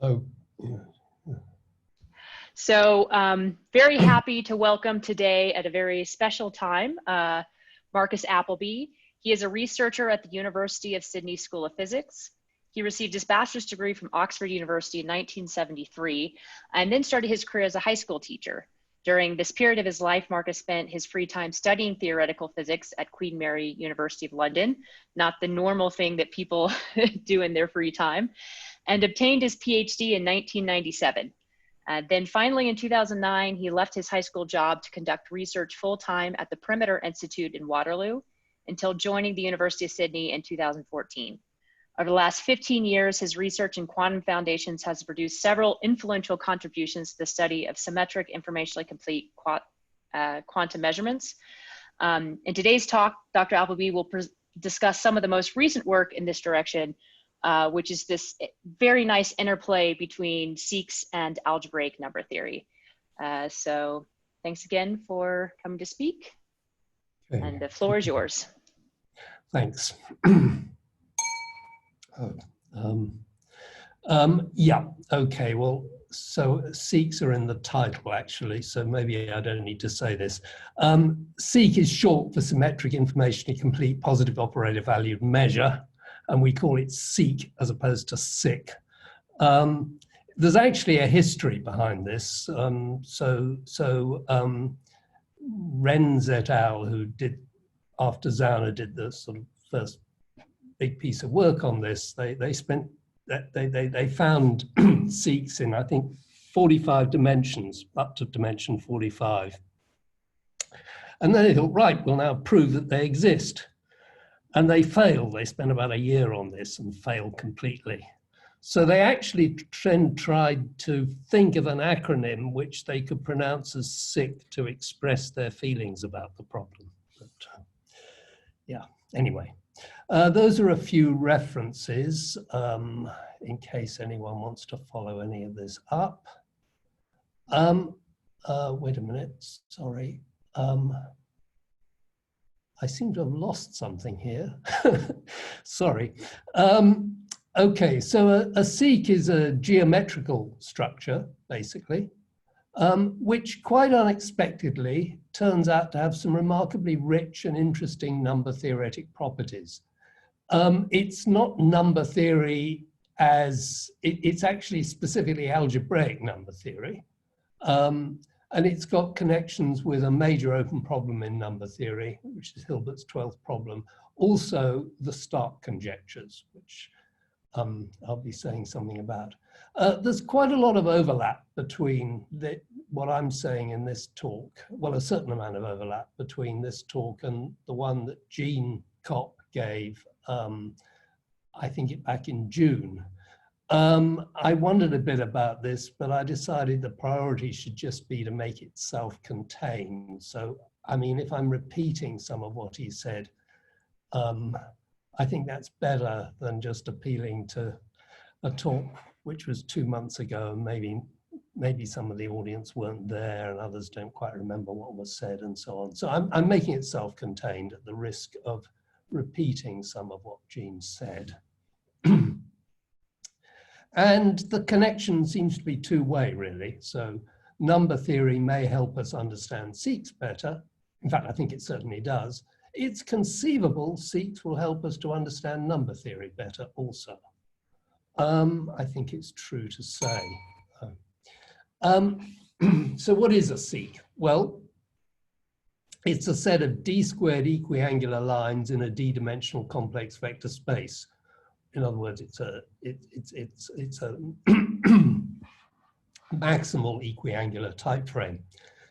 Oh, yeah. So very happy to welcome today at a very special time, Marcus Appleby. He is a researcher at the University of Sydney School of Physics. He received his bachelor's degree from Oxford University in 1973, and then started his career as a high school teacher. During this period of his life, Marcus spent his free time studying theoretical physics at Queen Mary University of London, not the normal thing that people do in their free time, and obtained his PhD in 1997. Then finally in 2009, he left his high school job to conduct research full-time at the Perimeter Institute in Waterloo until joining the University of Sydney in 2014. Over the last 15 years, his research in quantum foundations has produced several influential contributions to the study of symmetric, informationally complete quantum measurements. In today's talk, Dr. Appleby will discuss some of the most recent work in this direction, which is this very nice interplay between SICs and algebraic number theory. So thanks again for coming to speak. Okay. And the floor is yours. Thanks. Yeah, okay, well, so SICs are in the title actually, so maybe I don't need to say this. SIC is short for symmetric, informationally complete, positive operator valued measure, and we call it SIC as opposed to SIC. There's actually a history behind this. Renz et al., who did, after Zauner did the sort of first big piece of work on this, they found SICs in, I think, 45 dimensions, up to dimension 45. And then they thought, right, we'll now prove that they exist. And they failed. They spent about a year on this and failed completely. So they actually tried to think of an acronym which they could pronounce as SIC to express their feelings about the problem. But, yeah, anyway. Those are a few references in case anyone wants to follow any of this up. Wait a minute, sorry. I seem to have lost something here. Sorry. Okay, so a SIC is a geometrical structure, basically, which quite unexpectedly turns out to have some remarkably rich and interesting number theoretic properties. It's not number theory as, it's actually specifically algebraic number theory. And it's got connections with a major open problem in number theory, which is Hilbert's 12th problem. Also the Stark conjectures, which I'll be saying something about. There's quite a lot of overlap between what I'm saying in this talk, well, a certain amount of overlap between this talk and the one that Gene Kopp gave, I think back in June. I wondered a bit about this, but I decided the priority should just be to make it self-contained. So, I mean, if I'm repeating some of what he said, I think that's better than just appealing to a talk which was 2 months ago, and maybe some of the audience weren't there and others don't quite remember what was said and so on. So I'm making it self-contained at the risk of repeating some of what Gene said. And the connection seems to be two-way, really. So number theory may help us understand SICs better. In fact, I think it certainly does. It's conceivable SICs will help us to understand number theory better also. I think it's true to say. So what is a SIC? Well, it's a set of d-squared equiangular lines in a d-dimensional complex vector space. In other words, it's a maximal equiangular type frame.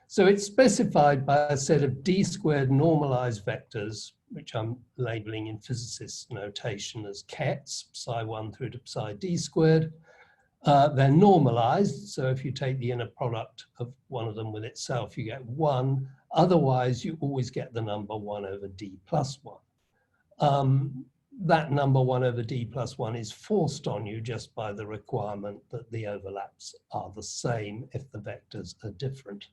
So it's specified by a set of d-squared normalized vectors, which I'm labeling in physicist notation as kets, psi1 through to psi d squared. They're normalized, so if you take the inner product of one of them with itself, you get 1. Otherwise, you always get the number 1 over d plus 1. That number 1 over d plus 1 is forced on you just by the requirement that the overlaps are the same if the vectors are different.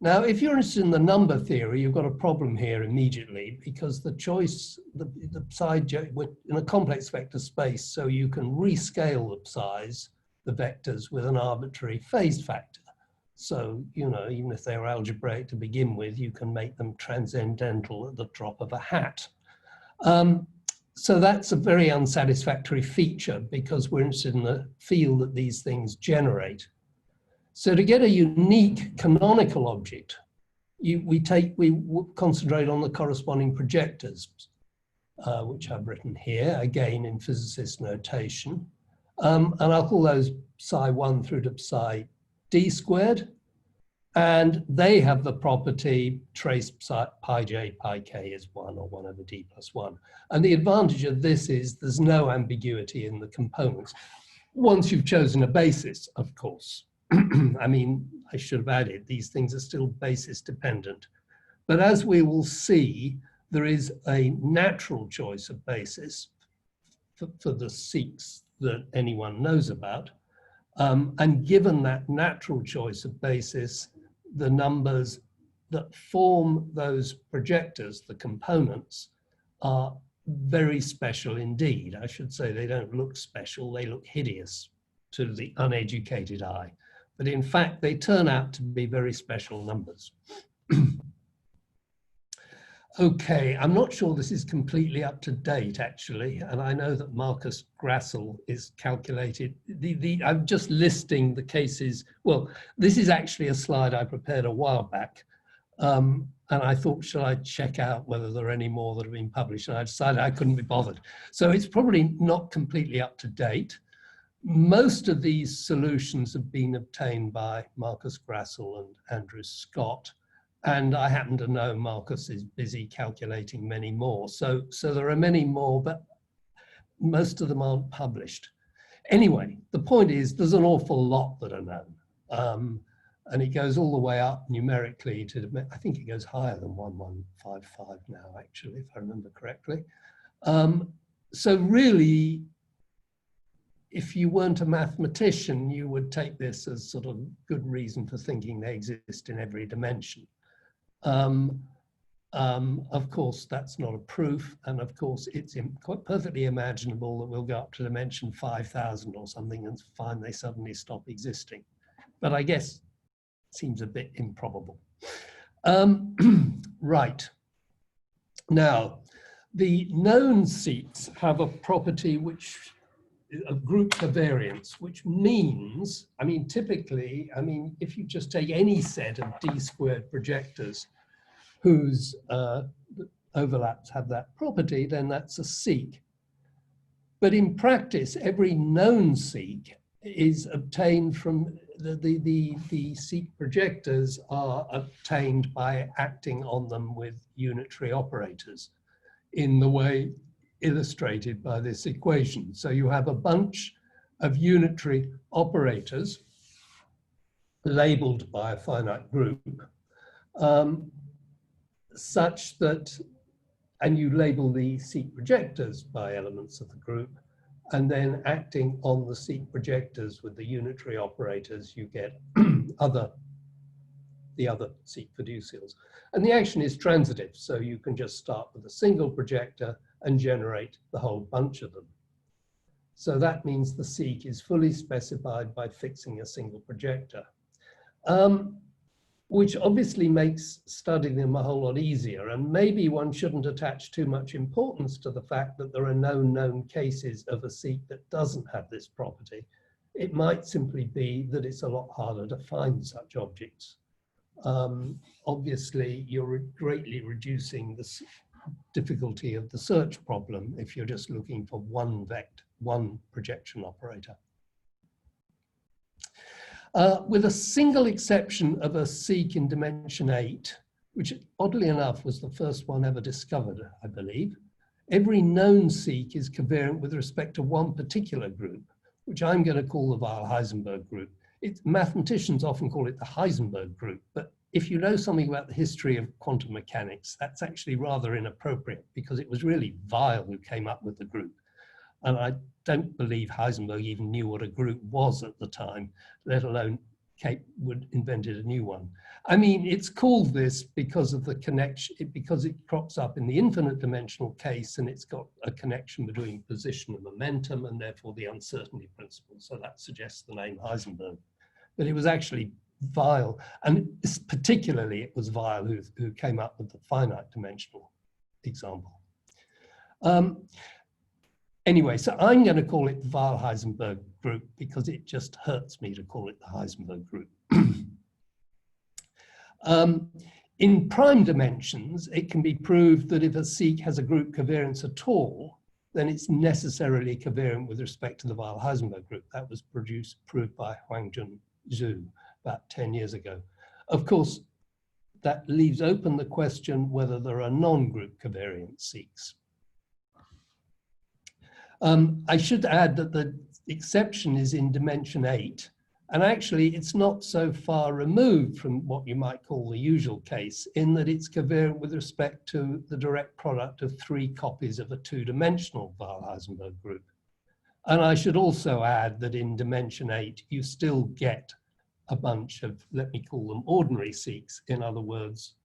Now, if you're interested in the number theory, you've got a problem here immediately, because the choice, the psi, we're in a complex vector space, so you can rescale the psi's, the vectors, with an arbitrary phase factor. So, you know, even if they were algebraic to begin with, you can make them transcendental at the drop of a hat. So that's a very unsatisfactory feature, because we're interested in the field that these things generate. So to get a unique canonical object, we concentrate on the corresponding projectors, which I've written here, again in physicist notation. And I'll call those psi1 through to psi d squared. And they have the property trace pi j pi k is 1, or 1 over d plus 1. And the advantage of this is there's no ambiguity in the components. Once you've chosen a basis, of course. I mean, I should have added, these things are still basis dependent. But as we will see, there is a natural choice of basis for the SICs that anyone knows about. And given that natural choice of basis, the numbers that form those projectors, the components, are very special indeed. I should say they don't look special, they look hideous to the uneducated eye. But in fact, they turn out to be very special numbers. Okay, I'm not sure this is completely up to date, actually, and I know that Marcus Grassel is calculated. I'm just listing the cases. Well, this is actually a slide I prepared a while back, and I thought, shall I check out whether there are any more that have been published? And I decided I couldn't be bothered. So it's probably not completely up to date. Most of these solutions have been obtained by Marcus Grassel and Andrew Scott. And I happen to know Marcus is busy calculating many more. So there are many more, but most of them aren't published. Anyway, the point is there's an awful lot that are known. And it goes all the way up numerically to, I think it goes higher than 1155 now, actually, if I remember correctly. So really, if you weren't a mathematician, you would take this as sort of good reason for thinking they exist in every dimension. Of course, that's not a proof. And of course, it's quite perfectly imaginable that we'll go up to dimension 5,000 or something and find they suddenly stop existing. But I guess it seems a bit improbable. Right. Now, the known seats have a property which of group covariance, which means, I mean, typically, I mean, if you just take any set of d squared projectors whose overlaps have that property, then that's a SIC. But in practice, every known SIC is obtained from the SIC projectors are obtained by acting on them with unitary operators in the way illustrated by this equation. So you have a bunch of unitary operators labeled by a finite group, such that, and you label the SIC projectors by elements of the group, and then acting on the SIC projectors with the unitary operators, you get the other SIC fiducials. And the action is transitive, so you can just start with a single projector and generate the whole bunch of them. So that means the SIC is fully specified by fixing a single projector, which obviously makes studying them a whole lot easier. And maybe one shouldn't attach too much importance to the fact that there are no known cases of a SIC that doesn't have this property. It might simply be that it's a lot harder to find such objects. Obviously, you're greatly reducing the difficulty of the search problem if you're just looking for one projection operator. With a single exception of a SIC in dimension 8, which oddly enough was the first one ever discovered, I believe, every known SIC is covariant with respect to one particular group, which I'm going to call the Weil-Heisenberg group. Mathematicians often call it the Heisenberg group, but if you know something about the history of quantum mechanics, that's actually rather inappropriate because it was really Weil who came up with the group. And I don't believe Heisenberg even knew what a group was at the time, let alone invented a new one. I mean, it's called this because of the connection, because it crops up in the infinite dimensional case, and it's got a connection between position and momentum, and therefore the uncertainty principle. So that suggests the name Heisenberg. But it was actually Weil, and particularly it was Weil who came up with the finite dimensional example. Anyway, so I'm going to call it the Weil-Heisenberg group because it just hurts me to call it the Heisenberg group. In prime dimensions, it can be proved that if a seq has a group covariance at all, then it's necessarily covariant with respect to the Weil-Heisenberg group. That was proved by Huangjun Zhu about 10 years ago. Of course, that leaves open the question whether there are non-group covariant seqs. I should add that the exception is in dimension 8, and actually it's not so far removed from what you might call the usual case, in that it's covariant with respect to the direct product of 3 copies of a 2-dimensional Weil-Heisenberg group. And I should also add that in dimension 8, you still get a bunch of, let me call them ordinary seqs, in other words,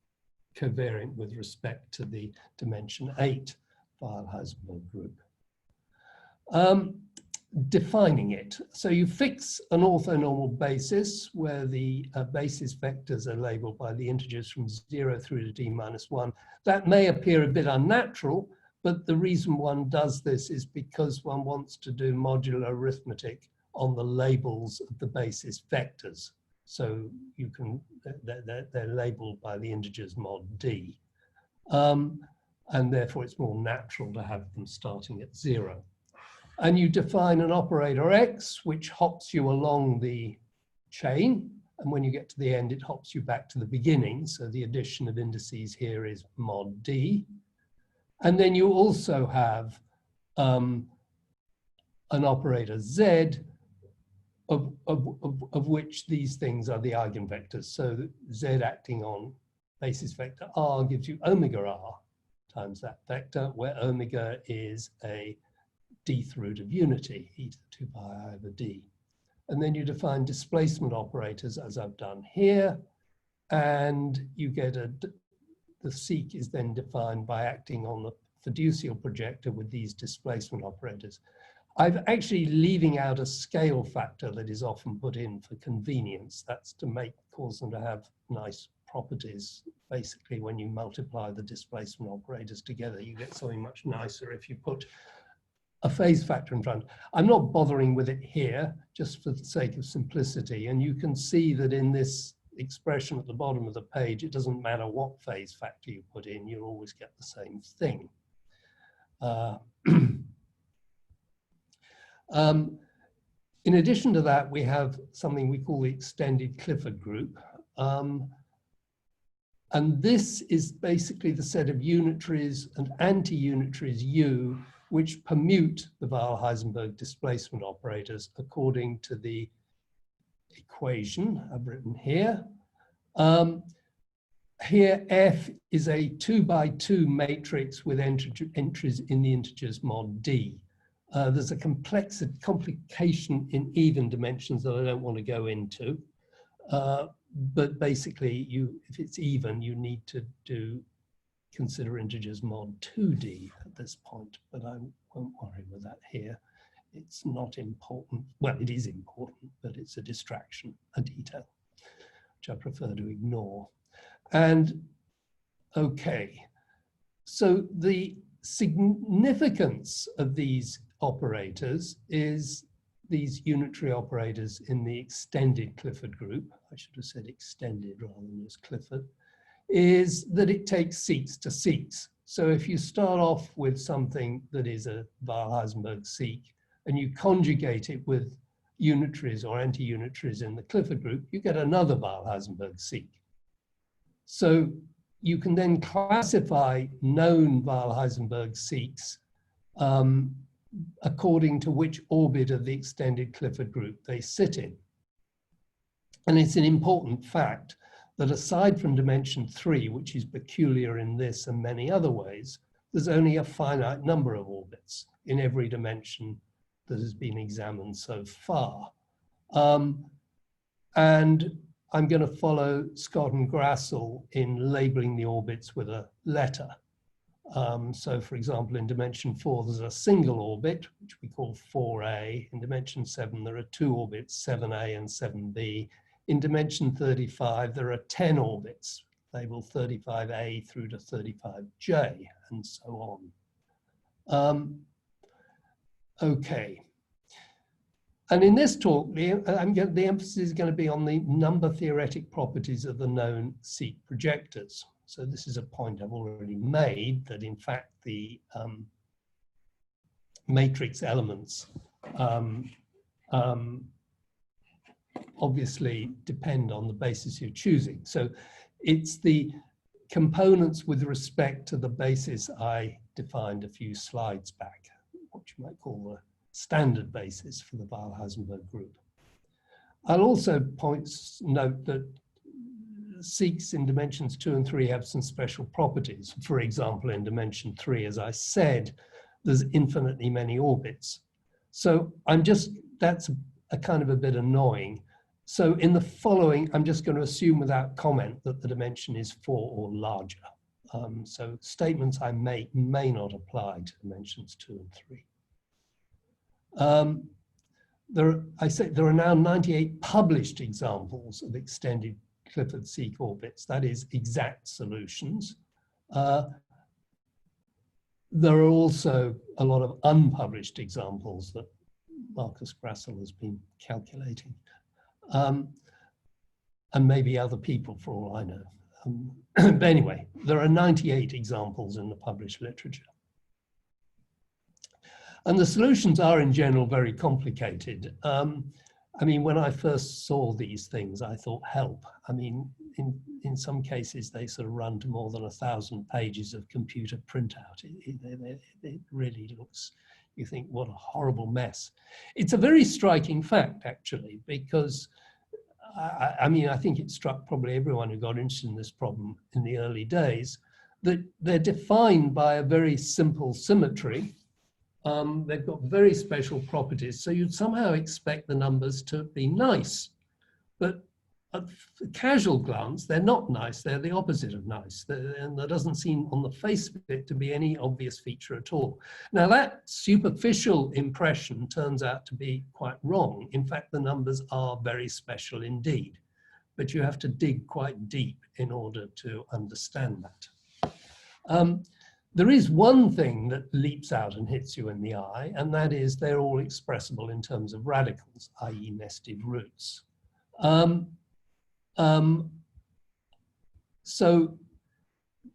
covariant with respect to the dimension 8 Weil-Heisenberg group. Defining it. So you fix an orthonormal basis where the basis vectors are labeled by the integers from 0 through to d-1. That may appear a bit unnatural, but the reason one does this is because one wants to do modular arithmetic on the labels of the basis vectors. So you can, they're labeled by the integers mod d. And therefore it's more natural to have them starting at 0. And you define an operator x, which hops you along the chain. And when you get to the end, it hops you back to the beginning. So the addition of indices here is mod d. And then you also have an operator z, of which these things are the eigenvectors. So z acting on basis vector r gives you omega r times that vector, where omega is a dth root of unity, e to the 2 pi I over d. And then you define displacement operators, as I've done here, and you get the seq is then defined by acting on the fiducial projector with these displacement operators. I'm actually leaving out a scale factor that is often put in for convenience. That's to cause them to have nice properties. Basically, when you multiply the displacement operators together, you get something much nicer if you put a phase factor in front. I'm not bothering with it here, just for the sake of simplicity. And you can see that in this expression at the bottom of the page, it doesn't matter what phase factor you put in, you'll always get the same thing. In addition to that, we have something we call the extended Clifford group. And this is basically the set of unitaries and anti-unitaries U, which permute the Weil-Heisenberg displacement operators according to the equation I've written here. Here, F is a 2x2 matrix with entries in the integers mod D. There's a complication in even dimensions that I don't want to go into. But basically, if it's even, you need to consider integers mod 2d at this point, but I won't worry with that here. It's not important. Well, it is important, but it's a distraction, a detail, which I prefer to ignore. And okay, so the significance of these operators is these unitary operators in the extended Clifford group, I should have said extended rather than just Clifford, is that it takes seqs to seqs. So if you start off with something that is a Weil-Heisenberg seq and you conjugate it with unitaries or anti-unitaries in the Clifford group, you get another Weil-Heisenberg seq. So you can then classify known Weil-Heisenberg seqs according to which orbit of the extended Clifford group they sit in. And it's an important fact that aside from dimension 3, which is peculiar in this and many other ways, there's only a finite number of orbits in every dimension that has been examined so far. And I'm going to follow Scott and Grassel in labeling the orbits with a letter. So for example, in dimension 4, there's a single orbit, which we call 4a. In dimension 7, there are 2 orbits, 7a and 7b. In dimension 35, there are 10 orbits, labeled 35a through to 35j, and so on. Okay. And in this talk, the emphasis is going to be on the number-theoretic properties of the known seek projectors. So this is a point I've already made, that in fact the matrix elements obviously depend on the basis you're choosing. So it's the components with respect to the basis I defined a few slides back, what you might call the standard basis for the Weil-Heisenberg group. I'll also note that seeks in dimensions 2 and 3 have some special properties. For example, in dimension 3, as I said, there's infinitely many orbits. So that's a kind of a bit annoying. So in the following, I'm just going to assume without comment that the dimension is 4 or larger. So statements I make may not apply to dimensions 2 and 3. There are now 98 published examples of extended Clifford seek orbits, that is exact solutions. There are also a lot of unpublished examples that Marcus Grassel has been calculating. And maybe other people for all I know. But anyway, there are 98 examples in the published literature. And the solutions are in general very complicated. I mean, when I first saw these things, I thought, help. I mean, in some cases, they sort of run to more than 1,000 pages of computer printout. It really looks, you think, what a horrible mess. It's a very striking fact, actually, because I mean, I think it struck probably everyone who got interested in this problem in the early days, that they're defined by a very simple symmetry. They've got very special properties, so you'd somehow expect the numbers to be nice. But at a casual glance, they're not nice, they're the opposite of nice. And there doesn't seem on the face of it to be any obvious feature at all. Now that superficial impression turns out to be quite wrong. In fact, the numbers are very special indeed, but you have to dig quite deep in order to understand that. There is one thing that leaps out and hits you in the eye, and that is they're all expressible in terms of radicals, i.e. nested roots. So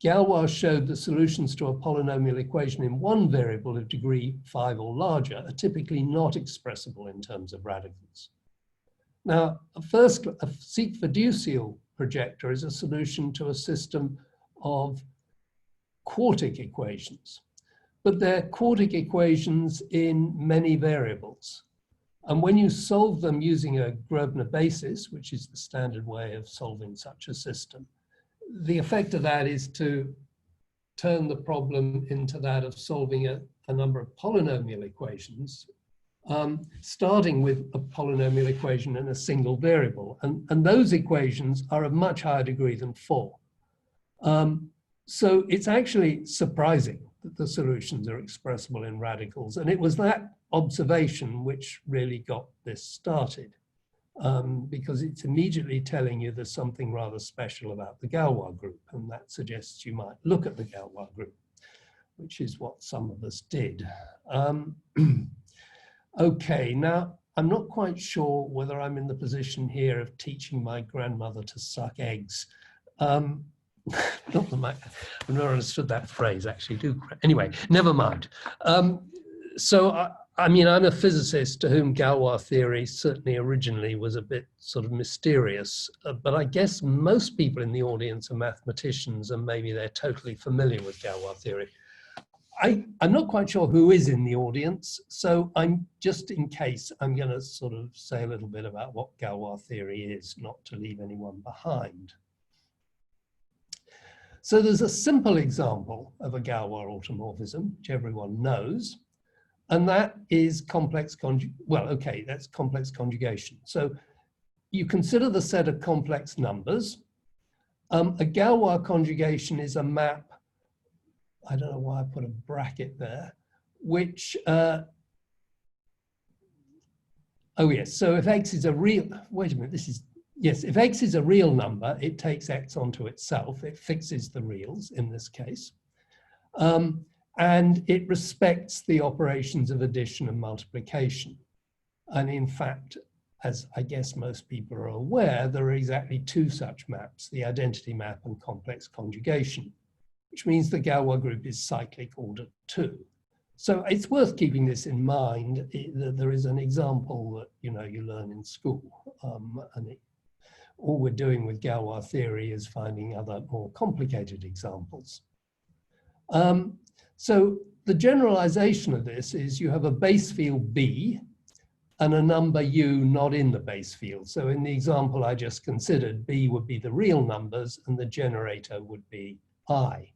Galois showed that solutions to a polynomial equation in one variable of degree 5 or larger are typically not expressible in terms of radicals. Now, a seek fiducial projector is a solution to a system of quartic equations, but they're quartic equations in many variables. And when you solve them using a Grosvenor basis, which is the standard way of solving such a system, the effect of that is to turn the problem into that of solving a number of polynomial equations, starting with a polynomial equation in a single variable. And those equations are of much higher degree than 4. So it's actually surprising that the solutions are expressible in radicals. And it was that observation which really got this started, because it's immediately telling you there's something rather special about the Galois group. And that suggests you might look at the Galois group, which is what some of us did. Okay, now I'm not quite sure whether I'm in the position here of teaching my grandmother to suck eggs. Not that I've never understood that phrase, actually. Anyway, never mind. So, I mean, I'm a physicist to whom Galois theory certainly originally was a bit sort of mysterious, but I guess most people in the audience are mathematicians and maybe they're totally familiar with Galois theory. I'm not quite sure who is in the audience, so I'm just in case, I'm going to sort of say a little bit about what Galois theory is, not to leave anyone behind. So there's a simple example of a Galois automorphism, which everyone knows, and that is complex conjugation. Well, okay, that's complex conjugation. So you consider the set of complex numbers. A Galois conjugation is a map, I don't know why I put a bracket there, which, oh yes, so if x is a real, wait a minute, this is, yes, if x is a real number, it takes x onto itself, it fixes the reals in this case, and it respects the operations of addition and multiplication. And in fact, as I guess most people are aware, there are exactly two such maps, the identity map and complex conjugation, which means the Galois group is cyclic order 2. So it's worth keeping this in mind. There is an example that you learn in school, and all we're doing with Galois theory is finding other more complicated examples. So the generalization of this is you have a base field B and a number U not in the base field. So in the example I just considered, B would be the real numbers and the generator would be I.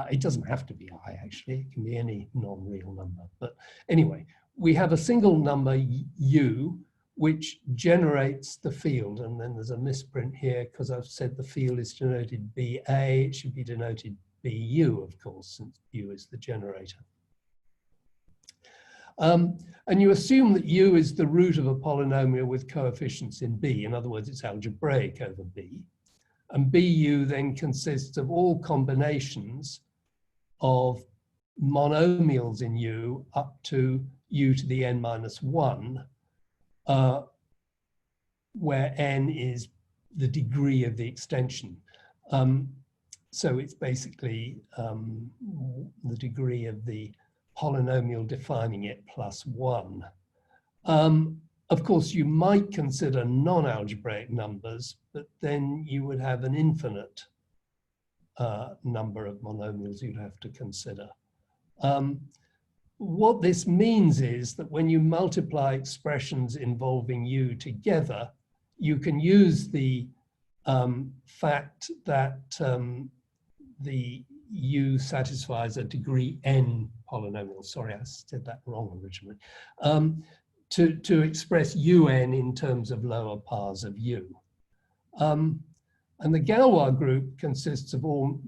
It doesn't have to be I, actually. It can be any non-real number. But anyway, we have a single number U which generates the field. And then there's a misprint here because I've said the field is denoted BA. It should be denoted BU, of course, since U is the generator. And you assume that U is the root of a polynomial with coefficients in B. In other words, it's algebraic over B. And BU then consists of all combinations of monomials in U up to U to the n minus 1, where n is the degree of the extension. So it's basically the degree of the polynomial defining it plus 1. Of course, you might consider non-algebraic numbers, but then you would have an infinite number of monomials you'd have to consider. What this means is that when you multiply expressions involving U together, you can use the fact that the U satisfies a degree n polynomial. Sorry, I said that wrong originally. To express un in terms of lower powers of U. And the Galois group consists of all,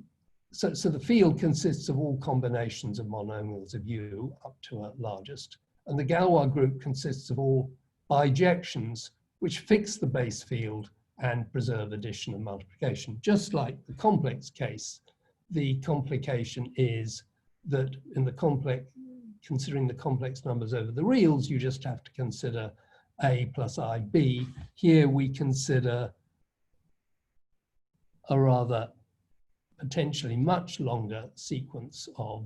so the field consists of all combinations of monomials of U up to a largest. And the Galois group consists of all bijections which fix the base field and preserve addition and multiplication. Just like the complex case, the complication is that in the complex, considering the complex numbers over the reals, you just have to consider A plus IB. Here we consider a rather potentially much longer sequence of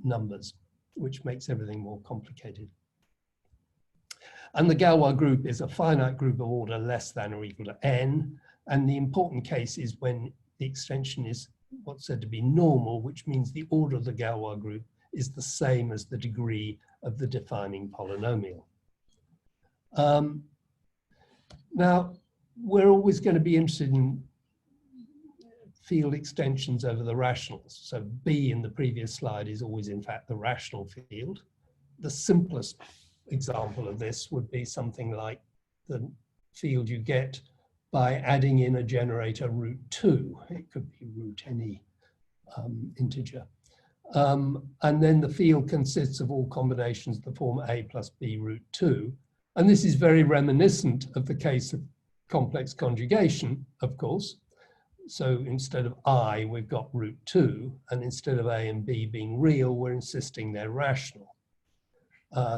numbers, which makes everything more complicated. And the Galois group is a finite group of order less than or equal to n. And the important case is when the extension is what's said to be normal, which means the order of the Galois group is the same as the degree of the defining polynomial. Now, we're always going to be interested in field extensions over the rationals. So B in the previous slide is always, in fact, the rational field. The simplest example of this would be something like the field you get by adding in a generator root 2. It could be root any integer. And then the field consists of all combinations of the form A plus B root 2. And this is very reminiscent of the case of complex conjugation, of course. So instead of I, we've got root 2. And instead of A and B being real, we're insisting they're rational.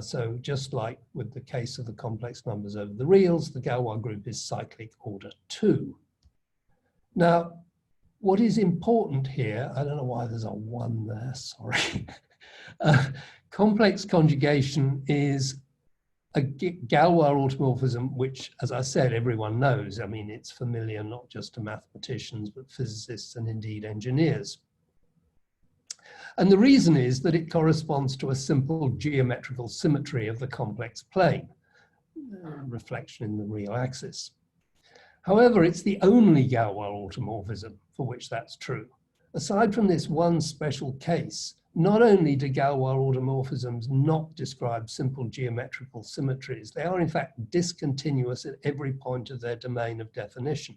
So just like with the case of the complex numbers over the reals, the Galois group is cyclic order 2. Now, what is important here, I don't know why there's a 1 there, sorry. Complex conjugation is a Galois automorphism, which, as I said, everyone knows. I mean, it's familiar not just to mathematicians, but physicists and indeed engineers. And the reason is that it corresponds to a simple geometrical symmetry of the complex plane, reflection in the real axis. However, it's the only Galois automorphism for which that's true. aside from this one special case, not only do Galois automorphisms not describe simple geometrical symmetries, they are in fact discontinuous at every point of their domain of definition.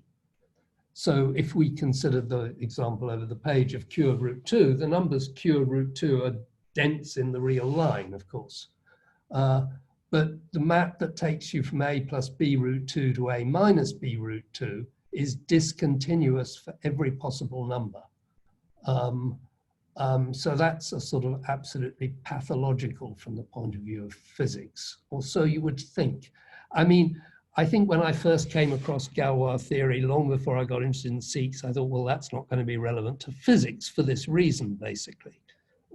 So if we consider the example over the page of Q of root 2, the numbers Q of root 2 are dense in the real line, of course. But the map that takes you from A plus B root 2 to A minus B root 2 is discontinuous for every possible number. So that's a sort of absolutely pathological from the point of view of physics, or so you would think. I mean, I think when I first came across Galois theory, long before I got interested in SICs, I thought, well, that's not going to be relevant to physics for this reason, basically.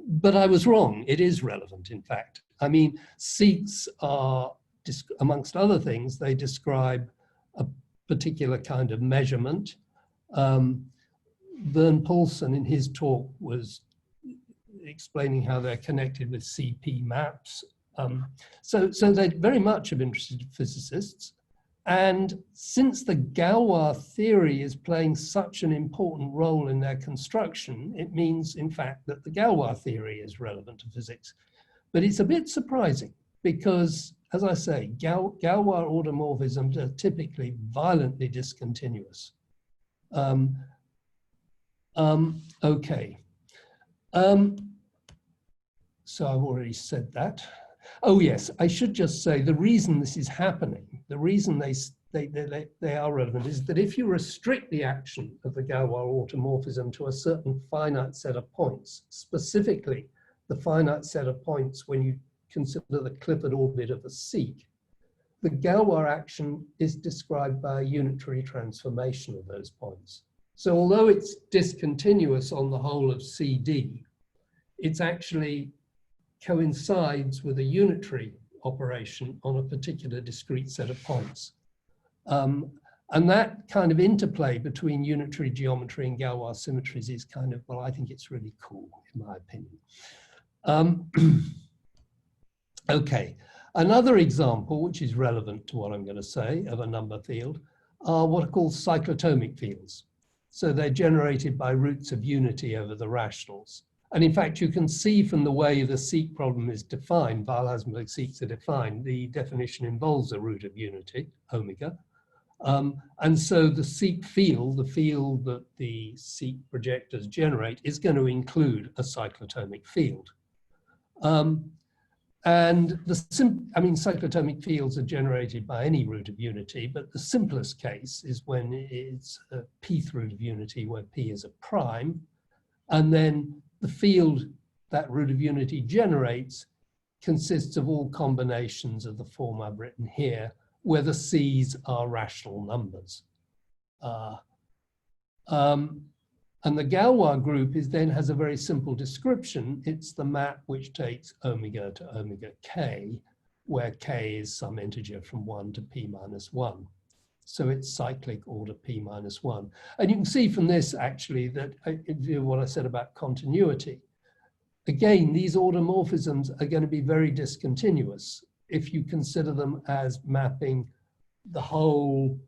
But I was wrong. It is relevant, in fact. I mean, SICs are, amongst other things, they describe a particular kind of measurement. Vern Paulson, in his talk, was explaining how they're connected with CP maps. So they're very much of interest to physicists. And since the Galois theory is playing such an important role in their construction, it means, in fact, that the Galois theory is relevant to physics. But it's a bit surprising because, as I say, Galois automorphisms are typically violently discontinuous. Okay. So I've already said that. Oh yes, I should just say the reason this is happening, the reason they are relevant is that if you restrict the action of the Galois automorphism to a certain finite set of points, specifically the finite set of points when you consider the Clifford orbit of a SIC, the Galois action is described by a unitary transformation of those points. So although it's discontinuous on the whole of CD, it's actually coincides with a unitary operation on a particular discrete set of points. And that kind of interplay between unitary geometry and Galois symmetries is kind of, well, I think it's really cool, in my opinion. Okay, another example, which is relevant to what I'm going to say, of a number field, are what are called cyclotomic fields. So they're generated by roots of unity over the rationals. And in fact, you can see from the way the SIC problem is defined, Weil-Hasenberg SICs are defined, the definition involves a root of unity, omega. And so the SIC field, the field that the SIC projectors generate, is going to include a cyclotomic field. And cyclotomic fields are generated by any root of unity, but the simplest case is when it's a pth root of unity where p is a prime, and then the field that root of unity generates consists of all combinations of the form I've written here, where the C's are rational numbers. And the Galois group then has a very simple description. It's the map which takes omega to omega k, where k is some integer from 1 to p minus 1. So it's cyclic order p minus 1. And you can see from this, actually, that what I said about continuity. Again, these automorphisms are going to be very discontinuous if you consider them as mapping the whole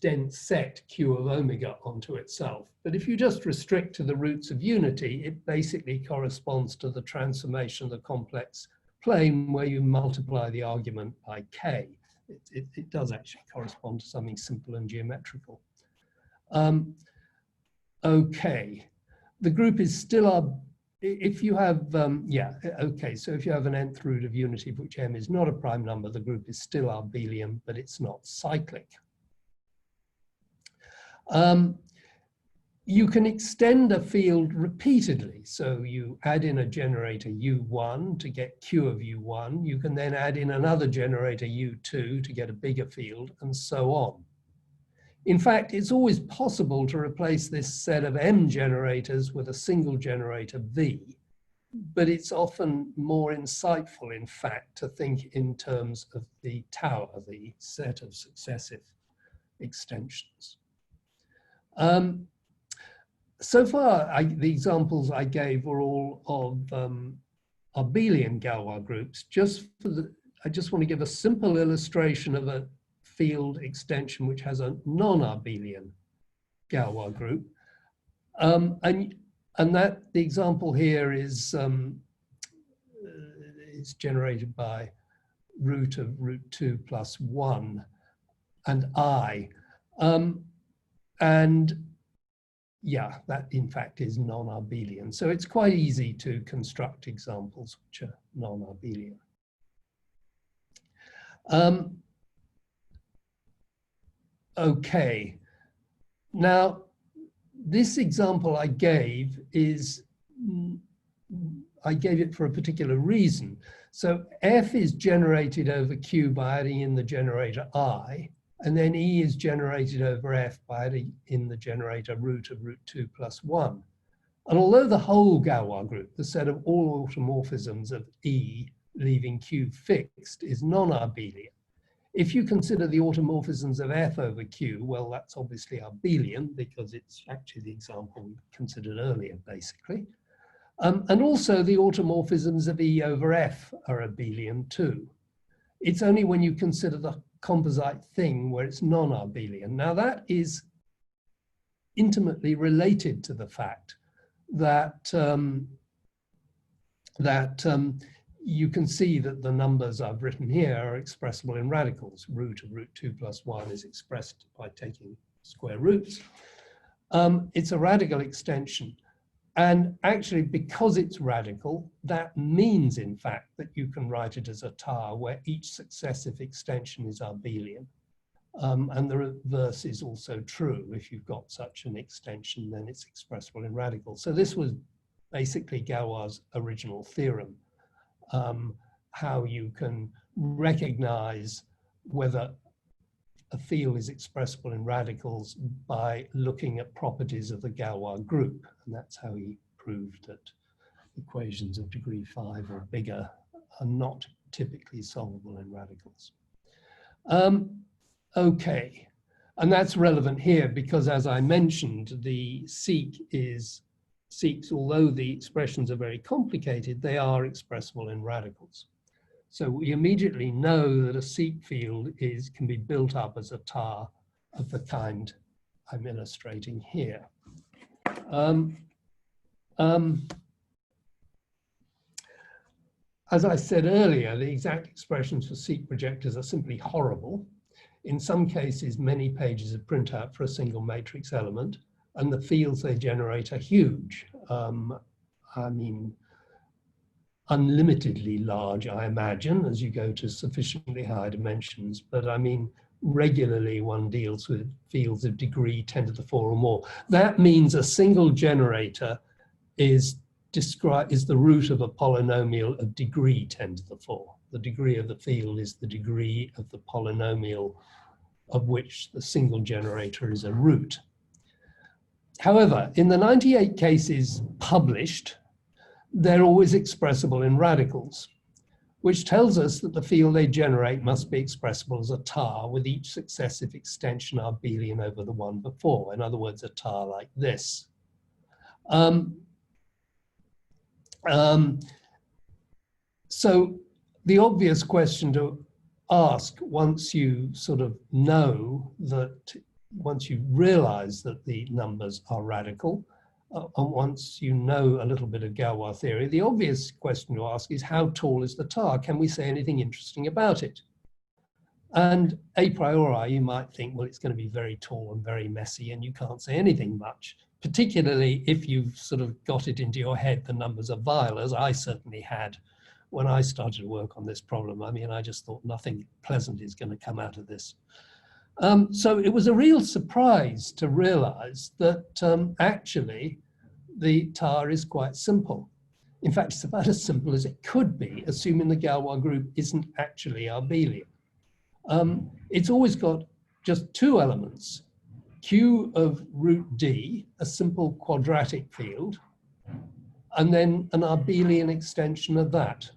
dense set Q of omega onto itself. But if you just restrict to the roots of unity, it basically corresponds to the transformation of the complex plane where you multiply the argument by k. It does actually correspond to something simple and geometrical. Okay, the group is still, if you have, so if you have an nth root of unity for which m is not a prime number, the group is still abelian, but it's not cyclic. You can extend a field repeatedly. So you add in a generator U1 to get Q of U1. You can then add in another generator U2 to get a bigger field, and so on. In fact, it's always possible to replace this set of M generators with a single generator V, but it's often more insightful, in fact, to think in terms of the tower, the set of successive extensions. So far, the examples I gave were all of abelian Galois groups. I just want to give a simple illustration of a field extension which has a non-abelian Galois group. And that the example here is generated by root of root 2 plus 1 and I. And yeah, that in fact is non-Abelian. So it's quite easy to construct examples which are non-Abelian. Okay, now this example I gave it for a particular reason. So F is generated over Q by adding in the generator I, and then E is generated over F by adding in the generator root of root 2 plus 1. And although the whole Galois group, the set of all automorphisms of E leaving Q fixed, is non-Abelian, if you consider the automorphisms of F over Q, well, that's obviously Abelian because it's actually the example we considered earlier, basically. And also the automorphisms of E over F are Abelian too. It's only when you consider the composite thing where it's non-Abelian. Now that is intimately related to the fact that you can see that the numbers I've written here are expressible in radicals. Root of root 2 plus 1 is expressed by taking square roots. It's a radical extension. And actually, because it's radical, that means, in fact, that you can write it as a tar where each successive extension is Abelian. And the reverse is also true. If you've got such an extension, then it's expressible in radicals. So this was basically Galois' original theorem, how you can recognize whether a field is expressible in radicals by looking at properties of the Galois group. And that's how he proved that equations of degree 5 or bigger are not typically solvable in radicals. Okay, and that's relevant here because, as I mentioned, the SICs, although the expressions are very complicated, they are expressible in radicals. So we immediately know that a SIC field can be built up as a tar of the kind I'm illustrating here. As I said earlier, the exact expressions for SIC projectors are simply horrible. In some cases, many pages of printout for a single matrix element, and the fields they generate are huge. I mean, unlimitedly large, I imagine, as you go to sufficiently high dimensions. But I mean, regularly one deals with fields of degree 10 to the 4 or more. That means a single generator is the root of a polynomial of degree 10 to the 4. The degree of the field is the degree of the polynomial of which the single generator is a root. However, in the 98 cases published, they're always expressible in radicals, which tells us that the field they generate must be expressible as a tar with each successive extension Abelian over the one before. In other words, a tar like this. So the obvious question to ask once you sort of know that, once you realize that the numbers are radical, and once you know a little bit of Galois theory, the obvious question to ask is, how tall is the tar? Can we say anything interesting about it? And a priori, you might think, well, it's going to be very tall and very messy, and you can't say anything much, particularly if you've sort of got it into your head the numbers are vile, as I certainly had when I started to work on this problem. I mean, I just thought nothing pleasant is going to come out of this. So it was a real surprise to realize that actually the tar is quite simple. In fact, it's about as simple as it could be, assuming the Galois group isn't actually Abelian. It's always got just two elements, Q of root D, a simple quadratic field, and then an Abelian extension of that.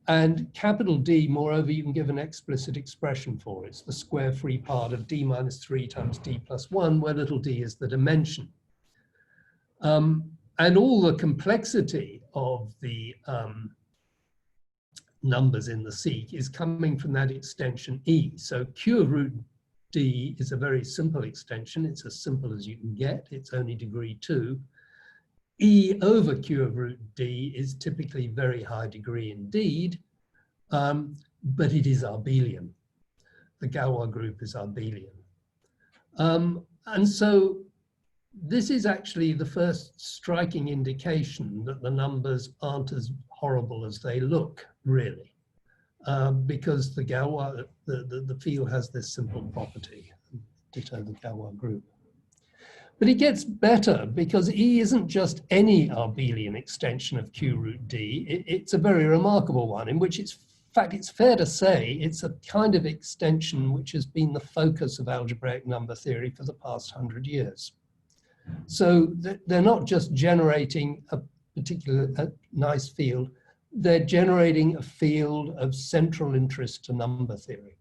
And capital D, moreover, you can give an explicit expression for. It's the square free part of D minus 3 times D plus 1, where little d is the dimension. And all the complexity of the numbers in the SIC is coming from that extension E. So Q of root D is a very simple extension. It's as simple as you can get. It's only degree 2. E over Q of root D is typically very high degree indeed, but it is abelian. The Galois group is abelian. And so this is actually the first striking indication that the numbers aren't as horrible as they look, really, because the Galois, the field has this simple property, ditto the Galois group. But it gets better because E isn't just any abelian extension of Q root D. It's a very remarkable one in which in fact, it's fair to say it's a kind of extension which has been the focus of algebraic number theory for the past 100 years. So they're not just generating a particular nice field, they're generating a field of central interest to number theory.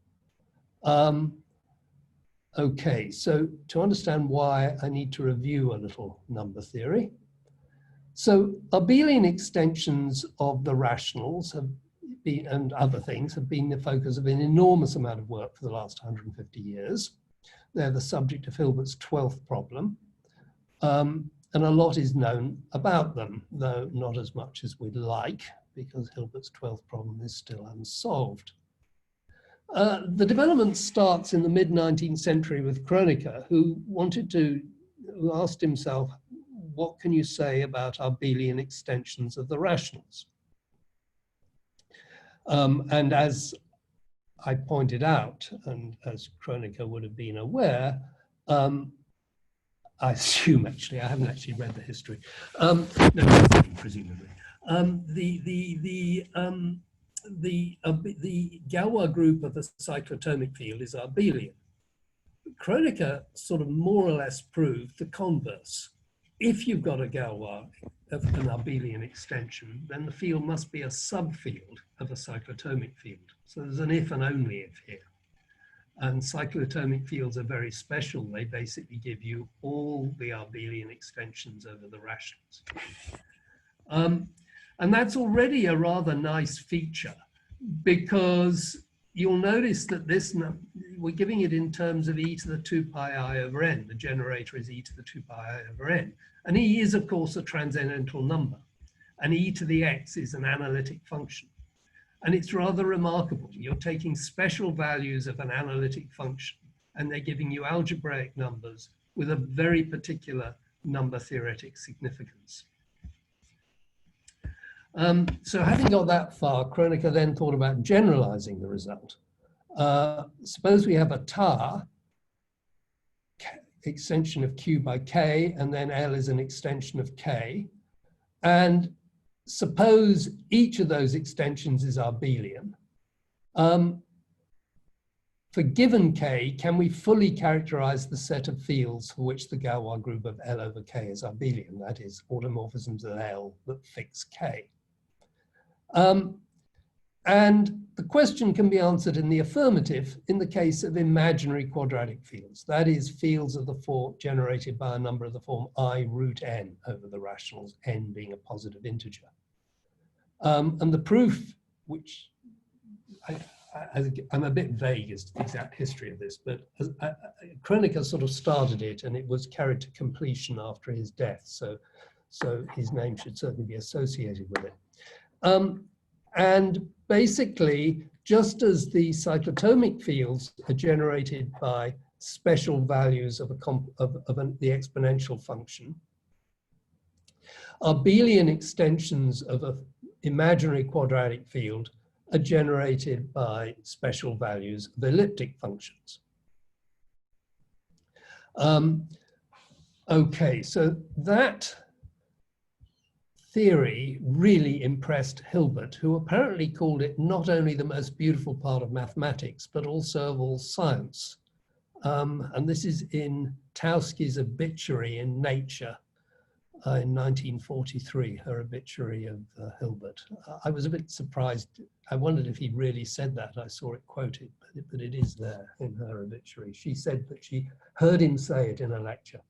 Okay, so to understand why, I need to review a little number theory. So abelian extensions of the rationals have been, and other things, have been the focus of an enormous amount of work for the last 150 years. They're the subject of Hilbert's 12th problem. And a lot is known about them, though not as much as we'd like, because Hilbert's 12th problem is still unsolved. The development starts in the mid-19th century with Kronecker, who asked himself, what can you say about abelian extensions of the rationals? And as I pointed out, and as Kronecker would have been aware, I assume actually, I haven't actually read the history. No, presumably. The Galois group of a cyclotomic field is abelian. Kronecker sort of more or less proved the converse. If you've got a Galois of an abelian extension, then the field must be a subfield of a cyclotomic field. So there's an if and only if here. And cyclotomic fields are very special. They basically give you all the abelian extensions over the rationals. And that's already a rather nice feature, because you'll notice that this, we're giving it in terms of e to the 2 pi I over n. The generator is e to the 2 pi I over n. And e is, of course, a transcendental number. And e to the x is an analytic function. And it's rather remarkable. You're taking special values of an analytic function, and they're giving you algebraic numbers with a very particular number-theoretic significance. So having got that far, Kronecker then thought about generalizing the result. Suppose we have a tar, extension of Q by K, and then L is an extension of K. And suppose each of those extensions is abelian. For given K, can we fully characterize the set of fields for which the Galois group of L over K is abelian? That is, automorphisms of L that fix K. And the question can be answered in the affirmative in the case of imaginary quadratic fields. That is, fields of the form generated by a number of the form I root n over the rationals, n being a positive integer. And the proof, which I'm a bit vague as to the exact history of this, but Kronecker sort of started it, and it was carried to completion after his death. So his name should certainly be associated with it. And basically, just as the cyclotomic fields are generated by special values of the exponential function, abelian extensions of an imaginary quadratic field are generated by special values of elliptic functions. Okay, so that theory really impressed Hilbert, who apparently called it not only the most beautiful part of mathematics, but also of all science. And this is in Tauski's obituary in Nature in 1943, her obituary of Hilbert. I was a bit surprised. I wondered if he really said that. I saw it quoted, but it is there in her obituary. She said that she heard him say it in a lecture.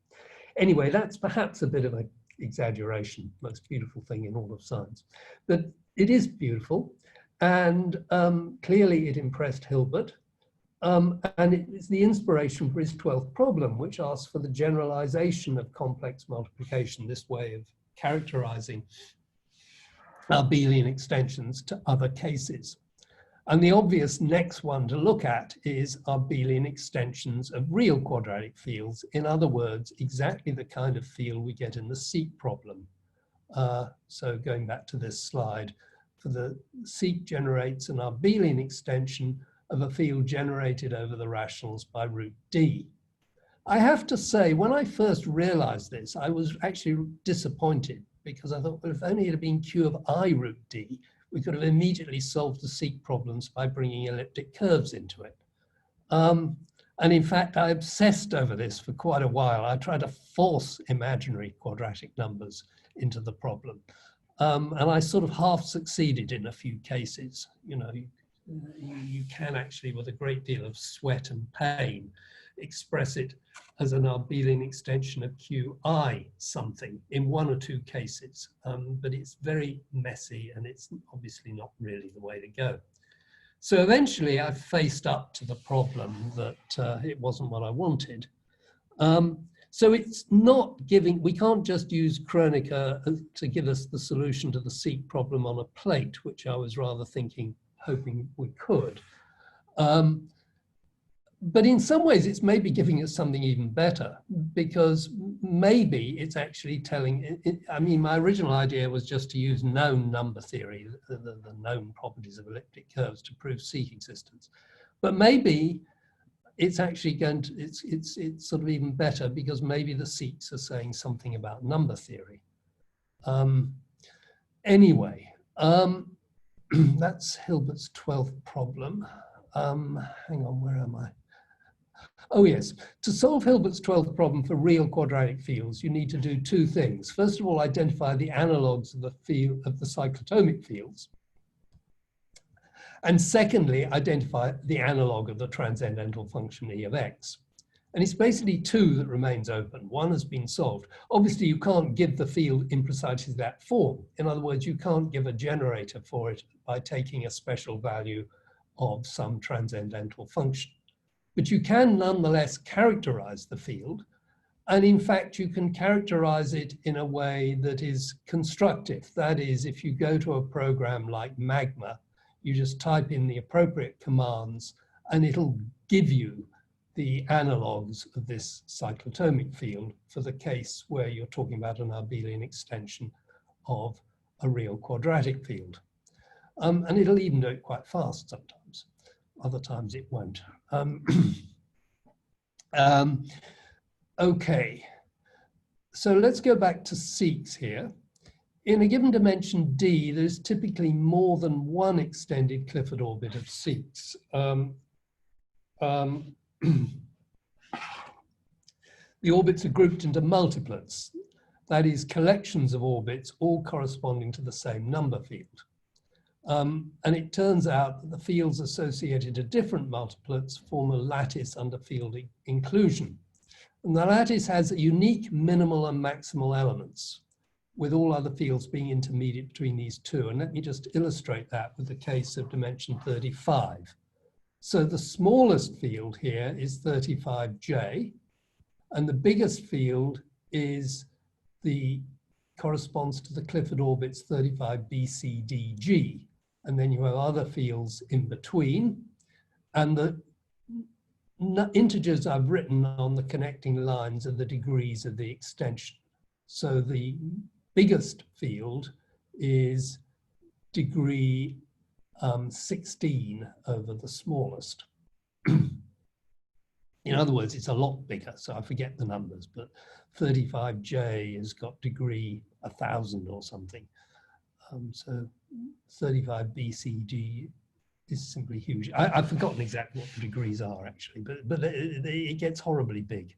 Anyway, that's perhaps a bit of an exaggeration, most beautiful thing in all of science. But it is beautiful, and clearly it impressed Hilbert. And it's the inspiration for his 12th problem, which asks for the generalization of complex multiplication, this way of characterizing Abelian extensions to other cases. And the obvious next one to look at is Abelian extensions of real quadratic fields. In other words, exactly the kind of field we get in the seek problem. So going back to this slide, for the seek generates an Abelian extension of a field generated over the rationals by root D. I have to say, when I first realized this, I was actually disappointed because I thought, well, if only it had been Q of I root D, we could have immediately solved the seek problems by bringing elliptic curves into it. And in fact, I obsessed over this for quite a while. I tried to force imaginary quadratic numbers into the problem. And I sort of half succeeded in a few cases. You know, you can actually, with a great deal of sweat and pain, express it as an Abelian extension of Qi something in one or two cases, but it's very messy and it's obviously not really the way to go. So eventually I faced up to the problem that it wasn't what I wanted. So it's not giving, we can't just use Kronecker to give us the solution to the seek problem on a plate, which I was rather hoping we could. But in some ways, it's maybe giving us something even better, because maybe it's actually telling, I mean, my original idea was just to use known number theory, the known properties of elliptic curves to prove seek existence. But maybe it's actually going to, it's sort of even better because maybe the seeks are saying something about number theory. Anyway, that's Hilbert's 12th problem. Hang on, where am I? Oh yes, to solve Hilbert's 12th problem for real quadratic fields, you need to do two things. First of all, identify the analogues of the field of the cyclotomic fields. And secondly, identify the analog of the transcendental function E of x. And it's basically two that remains open. One has been solved. Obviously, you can't give the field in precisely that form. In other words, you can't give a generator for it by taking a special value of some transcendental function. But you can nonetheless characterize the field. And in fact, you can characterize it in a way that is constructive. That is, if you go to a program like Magma, you just type in the appropriate commands and it'll give you the analogues of this cyclotomic field for the case where you're talking about an Abelian extension of a real quadratic field. And it'll even do it quite fast sometimes. Other times it won't. Okay, so let's go back to seeks here. In a given dimension D, there's typically more than one extended Clifford orbit of seeks. The orbits are grouped into multiplets, that is, collections of orbits all corresponding to the same number field. And it turns out that the fields associated to different multiplets form a lattice under field inclusion. And the lattice has unique minimal and maximal elements, with all other fields being intermediate between these two. And let me just illustrate that with the case of dimension 35. So the smallest field here is 35J, and the biggest field is corresponds to the Clifford orbits 35BCDG. And then you have other fields in between. And the integers I've written on the connecting lines are the degrees of the extension. So the biggest field is degree 16 over the smallest. In other words, it's a lot bigger, so I forget the numbers, but 35J has got degree 1,000 or something. So 35 BCG is simply huge. I've forgotten exactly what the degrees are actually, but it gets horribly big.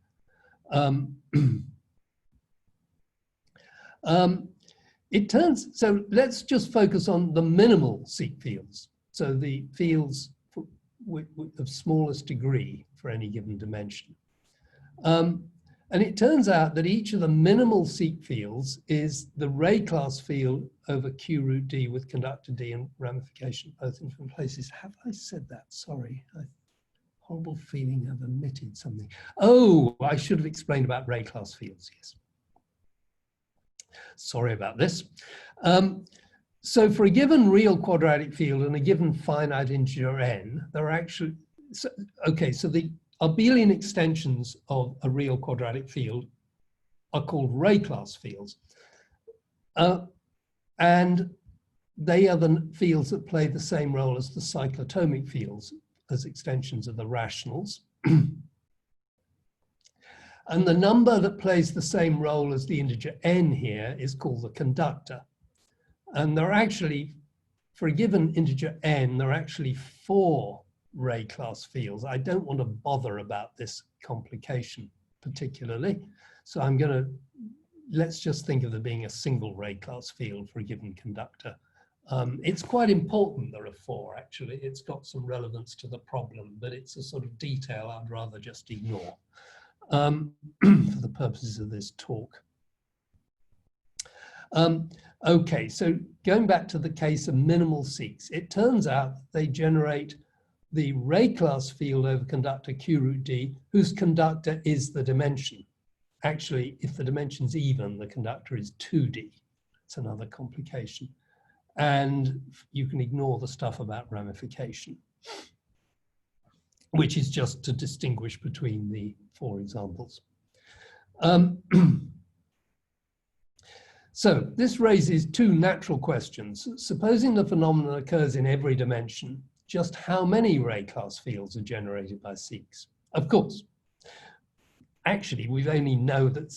So let's just focus on the minimal seek fields. So the fields of smallest degree for any given dimension. And it turns out that each of the minimal seek fields is the Ray class field over Q root D with conductor D and ramification both in different places. Have I said that? Sorry, horrible feeling I've omitted something. Oh, I should have explained about Ray class fields, yes. Sorry about this. So for a given real quadratic field and a given finite integer n, there are actually, so the abelian extensions of a real quadratic field are called Ray class fields. And they are the fields that play the same role as the cyclotomic fields as extensions of the rationals. And the number that plays the same role as the integer n here is called the conductor. And there are actually, for a given integer n, there are actually 4 Ray class fields. I don't want to bother about this complication particularly. So I'm going to, let's just think of there being a single Ray class field for a given conductor. It's quite important there are 4 actually. It's got some relevance to the problem, but it's a sort of detail I'd rather just ignore for the purposes of this talk. Okay, so going back to the case of minimal SICs, it turns out they generate the Ray class field over conductor Q root D, whose conductor is the dimension. Actually, if the dimension's even, the conductor is 2D. It's another complication. And you can ignore the stuff about ramification, which is just to distinguish between the 4 examples. So this raises 2 natural questions. Supposing the phenomenon occurs in every dimension, just how many Ray class fields are generated by SICs? Of course, actually, we only know that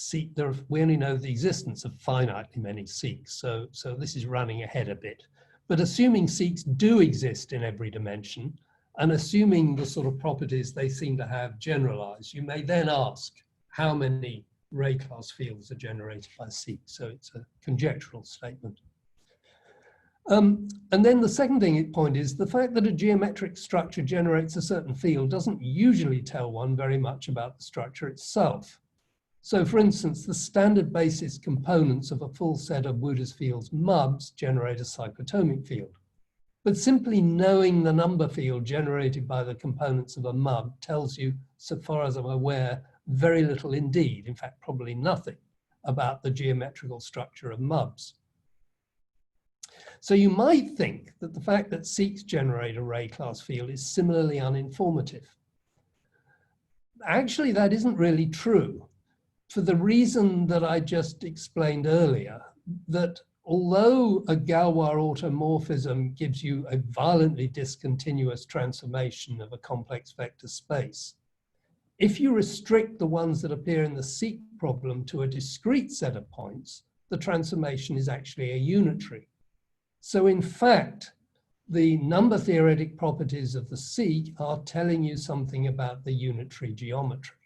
we only know the existence of finitely many SICs. So this is running ahead a bit. But assuming SICs do exist in every dimension, and assuming the sort of properties they seem to have generalized, you may then ask how many Ray class fields are generated by SICs. So it's a conjectural statement. And then the second point is the fact that a geometric structure generates a certain field doesn't usually tell one very much about the structure itself. So for instance, the standard basis components of a full set of Wooder's fields MUBs generate a cyclotomic field. But simply knowing the number field generated by the components of a MUB tells you, so far as I'm aware, very little indeed, in fact, probably nothing about the geometrical structure of MUBs. So you might think that the fact that SICs generate a Ray class field is similarly uninformative. Actually, that isn't really true, for the reason that I just explained earlier, that although a Galois automorphism gives you a violently discontinuous transformation of a complex vector space, if you restrict the ones that appear in the SIC problem to a discrete set of points, the transformation is actually a unitary. So in fact, the number-theoretic properties of the SIC are telling you something about the unitary geometry.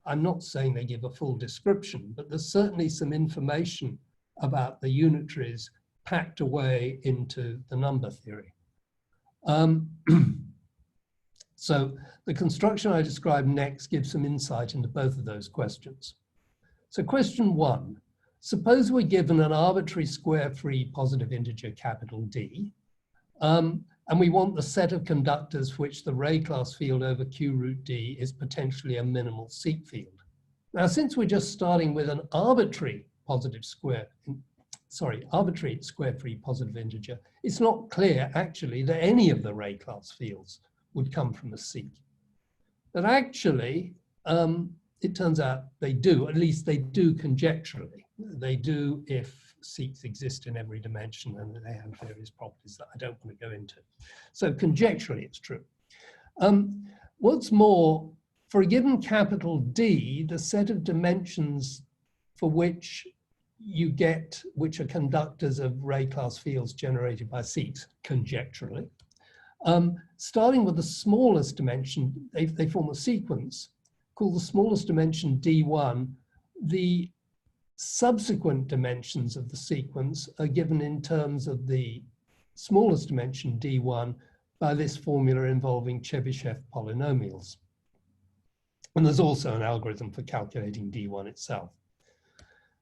I'm not saying they give a full description, but there's certainly some information about the unitaries packed away into the number theory. So the construction I describe next gives some insight into both of those questions. So question 1, suppose we're given an arbitrary square-free positive integer capital D, and we want the set of conductors for which the Ray class field over Q root D is potentially a minimal SIC field. Now, since we're just starting with an arbitrary square-free positive integer, it's not clear actually that any of the Ray class fields would come from a SIC. But actually, it turns out they do, at least they do conjecturally. They do if SICs exist in every dimension and they have various properties that I don't want to go into. So conjecturally, it's true. What's more, for a given capital D, the set of dimensions for which you get, which are conductors of Ray class fields generated by SICs, conjecturally, starting with the smallest dimension, they form a sequence called the smallest dimension D1. The subsequent dimensions of the sequence are given in terms of the smallest dimension D1 by this formula involving Chebyshev polynomials. And there's also an algorithm for calculating D1 itself.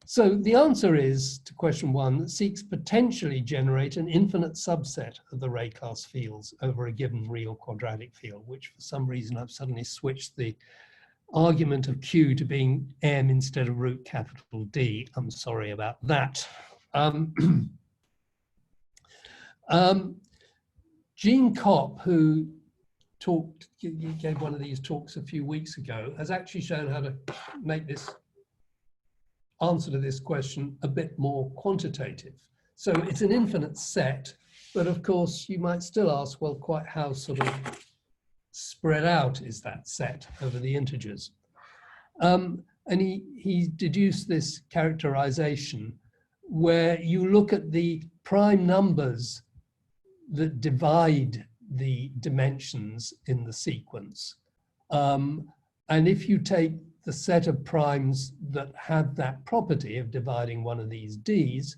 So the answer is, to question 1, that seeks potentially generate an infinite subset of the Ray class fields over a given real quadratic field, which for some reason I've suddenly switched the argument of Q to being M instead of root capital D. I'm sorry about that. Gene Kopp, who gave one of these talks a few weeks ago, has actually shown how to make this answer to this question a bit more quantitative. So it's an infinite set, but of course you might still ask, well, quite how sort of spread out is that set over the integers? And he deduced this characterization where you look at the prime numbers that divide the dimensions in the sequence. And if you take the set of primes that have that property of dividing one of these Ds,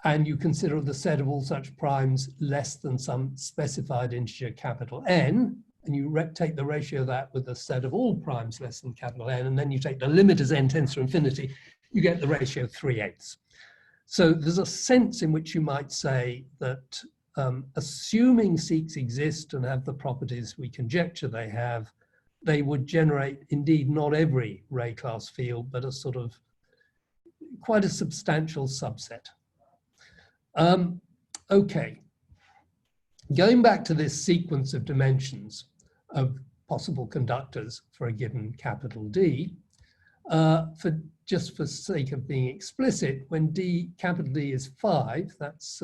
and you consider the set of all such primes less than some specified integer capital N, and you take the ratio of that with the set of all primes less than capital N, and then you take the limit as n tends to infinity, you get the ratio 3/8. So there's a sense in which you might say that assuming SICs exist and have the properties we conjecture they have, they would generate indeed not every Ray class field, but a sort of quite a substantial subset. Okay, going back to this sequence of dimensions of possible conductors for a given capital D, just for sake of being explicit, when capital D is 5, that's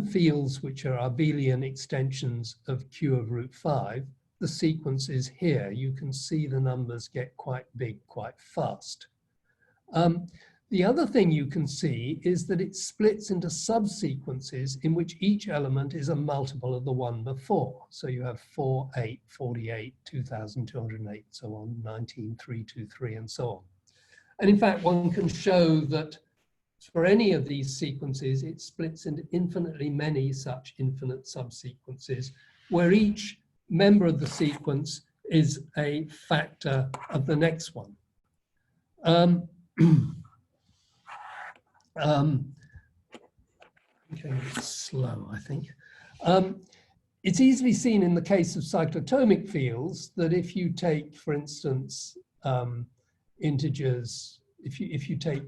fields which are Abelian extensions of Q of root 5, the sequence is here. You can see the numbers get quite big quite fast. The other thing you can see is that it splits into subsequences in which each element is a multiple of the one before. So you have 4, 8, 48, 2208, so on, 19, 323, and so on. And in fact, one can show that for any of these sequences, it splits into infinitely many such infinite subsequences, where each member of the sequence is a factor of the next one. Okay, a bit slow, I think. It's easily seen in the case of cyclotomic fields that if you take, for instance, integers, if you take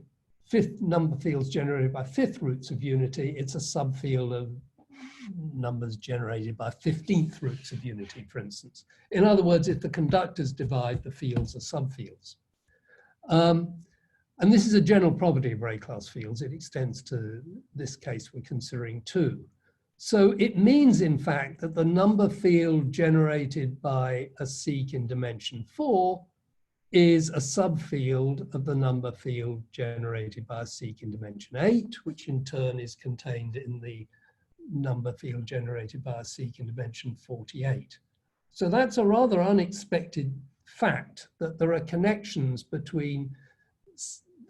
fifth number fields generated by fifth roots of unity, it's a subfield of numbers generated by 15th roots of unity, for instance. In other words, if the conductors divide, the fields are subfields. And this is a general property of Ray class fields. It extends to this case we're considering too. So it means, in fact, that the number field generated by a seq in dimension 4 is a subfield of the number field generated by a seq in dimension 8, which in turn is contained in the number field generated by a seq in dimension 48. So that's a rather unexpected fact, that there are connections between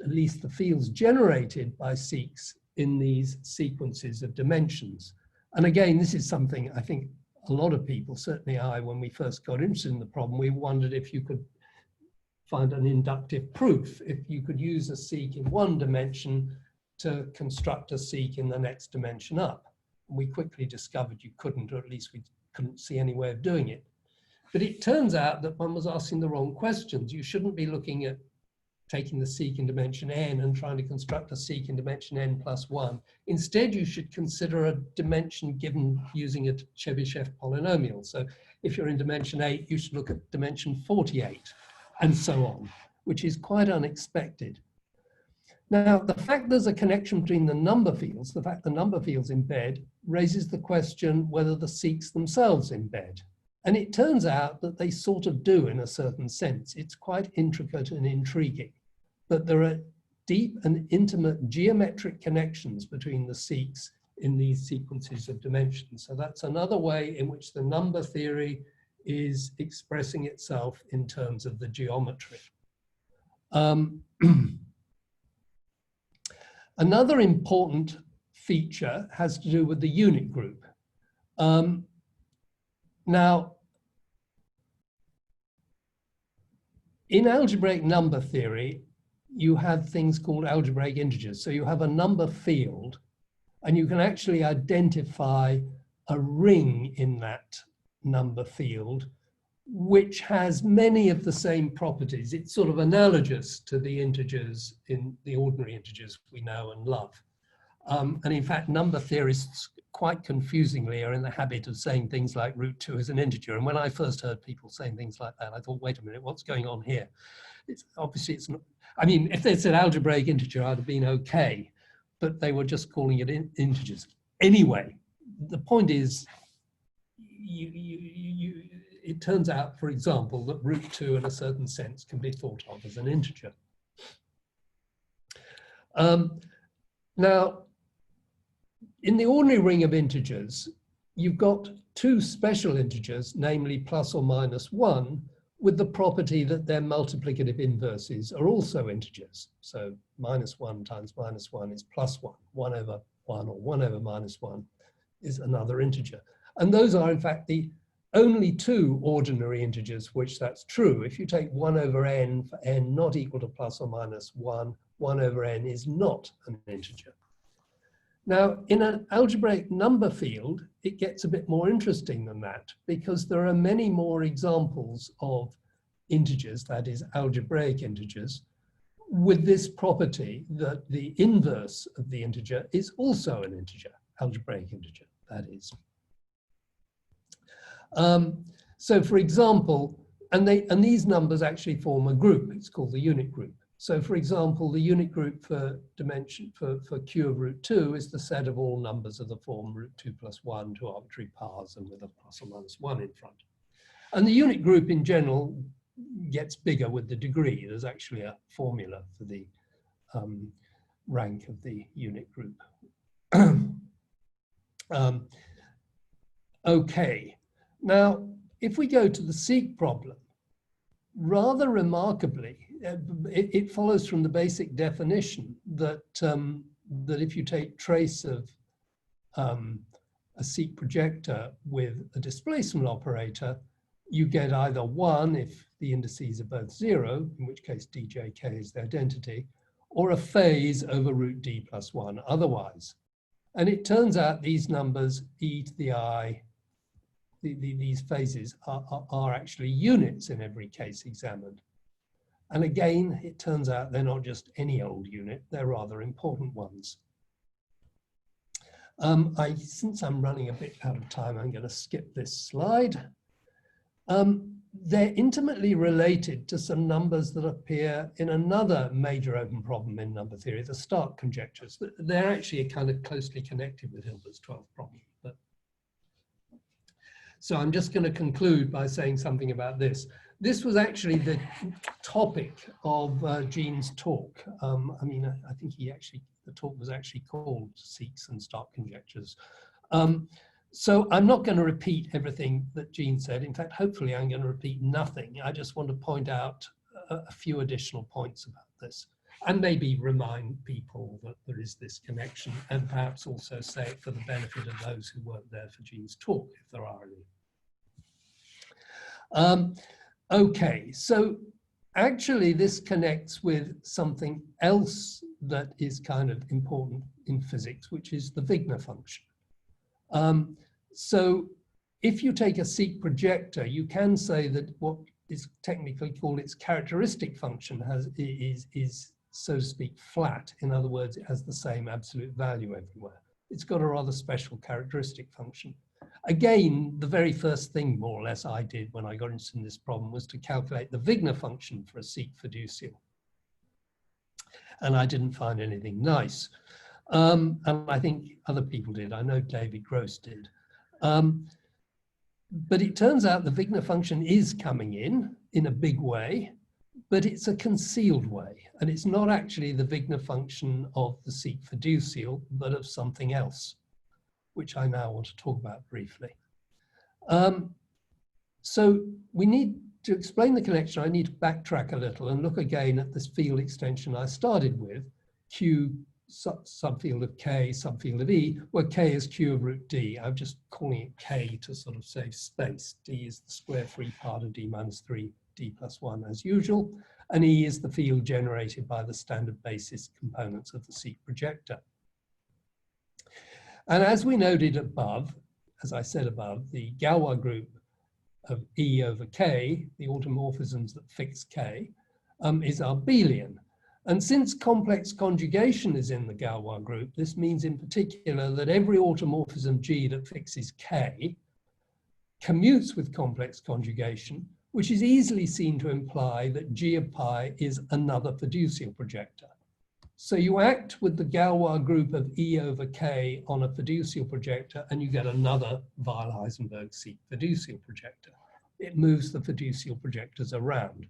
at least the fields generated by seqs in these sequences of dimensions. And again, this is something I think a lot of people, certainly I, when we first got interested in the problem, we wondered if you could find an inductive proof, if you could use a seq in one dimension to construct a seq in the next dimension up. And we quickly discovered you couldn't, or at least we couldn't see any way of doing it. But it turns out that one was asking the wrong questions. You shouldn't be looking at taking the seq in dimension n and trying to construct a seq in dimension n plus 1. Instead, you should consider a dimension given using a Chebyshev polynomial. So if you're in dimension 8, you should look at dimension 48, and so on, which is quite unexpected. Now, the fact there's a connection between the number fields, the fact the number fields embed, raises the question whether the seqs themselves embed. And it turns out that they sort of do in a certain sense. It's quite intricate and intriguing. But there are deep and intimate geometric connections between the seqs in these sequences of dimensions. So that's another way in which the number theory is expressing itself in terms of the geometry. Another important feature has to do with the unit group. Now, in algebraic number theory, you have things called algebraic integers. So you have a number field, and you can actually identify a ring in that number field, which has many of the same properties. It's sort of analogous to the integers in the ordinary integers we know and love. And in fact, number theorists quite confusingly are in the habit of saying things like √2 is an integer. And when I first heard people saying things like that, I thought, wait a minute, what's going on here? Obviously it's not, I mean, if they said algebraic integer, I'd have been okay, but they were just calling it integers. Anyway, the point is, it turns out, for example, that √2 in a certain sense can be thought of as an integer. Now, in the ordinary ring of integers, you've got two special integers, namely plus or minus 1, with the property that their multiplicative inverses are also integers. So -1 times -1 is +1. 1 over 1 or 1 over -1 is another integer. And those are, in fact, the only two ordinary integers for which that's true. If you take 1 over n for n not equal to plus or minus 1, 1 over n is not an integer. Now, in an algebraic number field, it gets a bit more interesting than that, because there are many more examples of integers, that is algebraic integers, with this property that the inverse of the integer is also an integer, algebraic integer, that is. So for example, and these numbers actually form a group, it's called the unit group. So for example, the unit group for dimension for Q of √2 is the set of all numbers of the form √2 plus 1 to arbitrary powers and with a plus or minus 1 in front. And the unit group in general gets bigger with the degree. There's actually a formula for the rank of the unit group. Okay, now if we go to the seek problem, rather remarkably, it follows from the basic definition that, that if you take trace of a seek projector with a displacement operator, you get either 1 if the indices are both 0, in which case djk is the identity, or a phase over √d plus 1 otherwise. And it turns out these numbers e to the I, these phases are actually units in every case examined. And again, it turns out they're not just any old unit, they're rather important ones. Since I'm running a bit out of time, I'm going to skip this slide. They're intimately related to some numbers that appear in another major open problem in number theory, the Stark conjectures. They're actually kind of closely connected with Hilbert's 12th problem. So I'm just going to conclude by saying something about this. This was actually the topic of Gene's talk. I mean, I think the talk was actually called Seeks and Stark Conjectures. So I'm not going to repeat everything that Gene said. In fact, hopefully I'm going to repeat nothing. I just want to point out a few additional points about this and maybe remind people that there is this connection and perhaps also say it for the benefit of those who weren't there for Gene's talk, if there are any. Okay, so actually this connects with something else that is kind of important in physics, which is the Wigner function. So if you take a seek projector, you can say that what is technically called its characteristic function is, so to speak, flat. In other words, it has the same absolute value everywhere. It's got a rather special characteristic function. Again, the very first thing, more or less, I did when I got interested in this problem was to calculate the Wigner function for a seek fiducial. And I didn't find anything nice. And I think other people did. I know David Gross did. But it turns out the Wigner function is coming in a big way, but it's a concealed way. And it's not actually the Wigner function of the seek fiducial, but of something else, which I now want to talk about briefly. So we need to explain the connection. I need to backtrack a little and look again at this field extension I started with, Q subfield of K, subfield of E, where K is Q of √D. I'm just calling it K to sort of save space. D is the square free part of D minus 3, D plus 1 as usual. and E is the field generated by the standard basis components of the seek projector. And as we noted above, as I said above, the Galois group of E over K, the automorphisms that fix K, is abelian. And since complex conjugation is in the Galois group, this means in particular that every automorphism G that fixes K commutes with complex conjugation, which is easily seen to imply that G of pi is another fiducial projector. So you act with the Galois group of E over K on a fiducial projector and you get another Weil-Heisenberg seek fiducial projector. It moves the fiducial projectors around.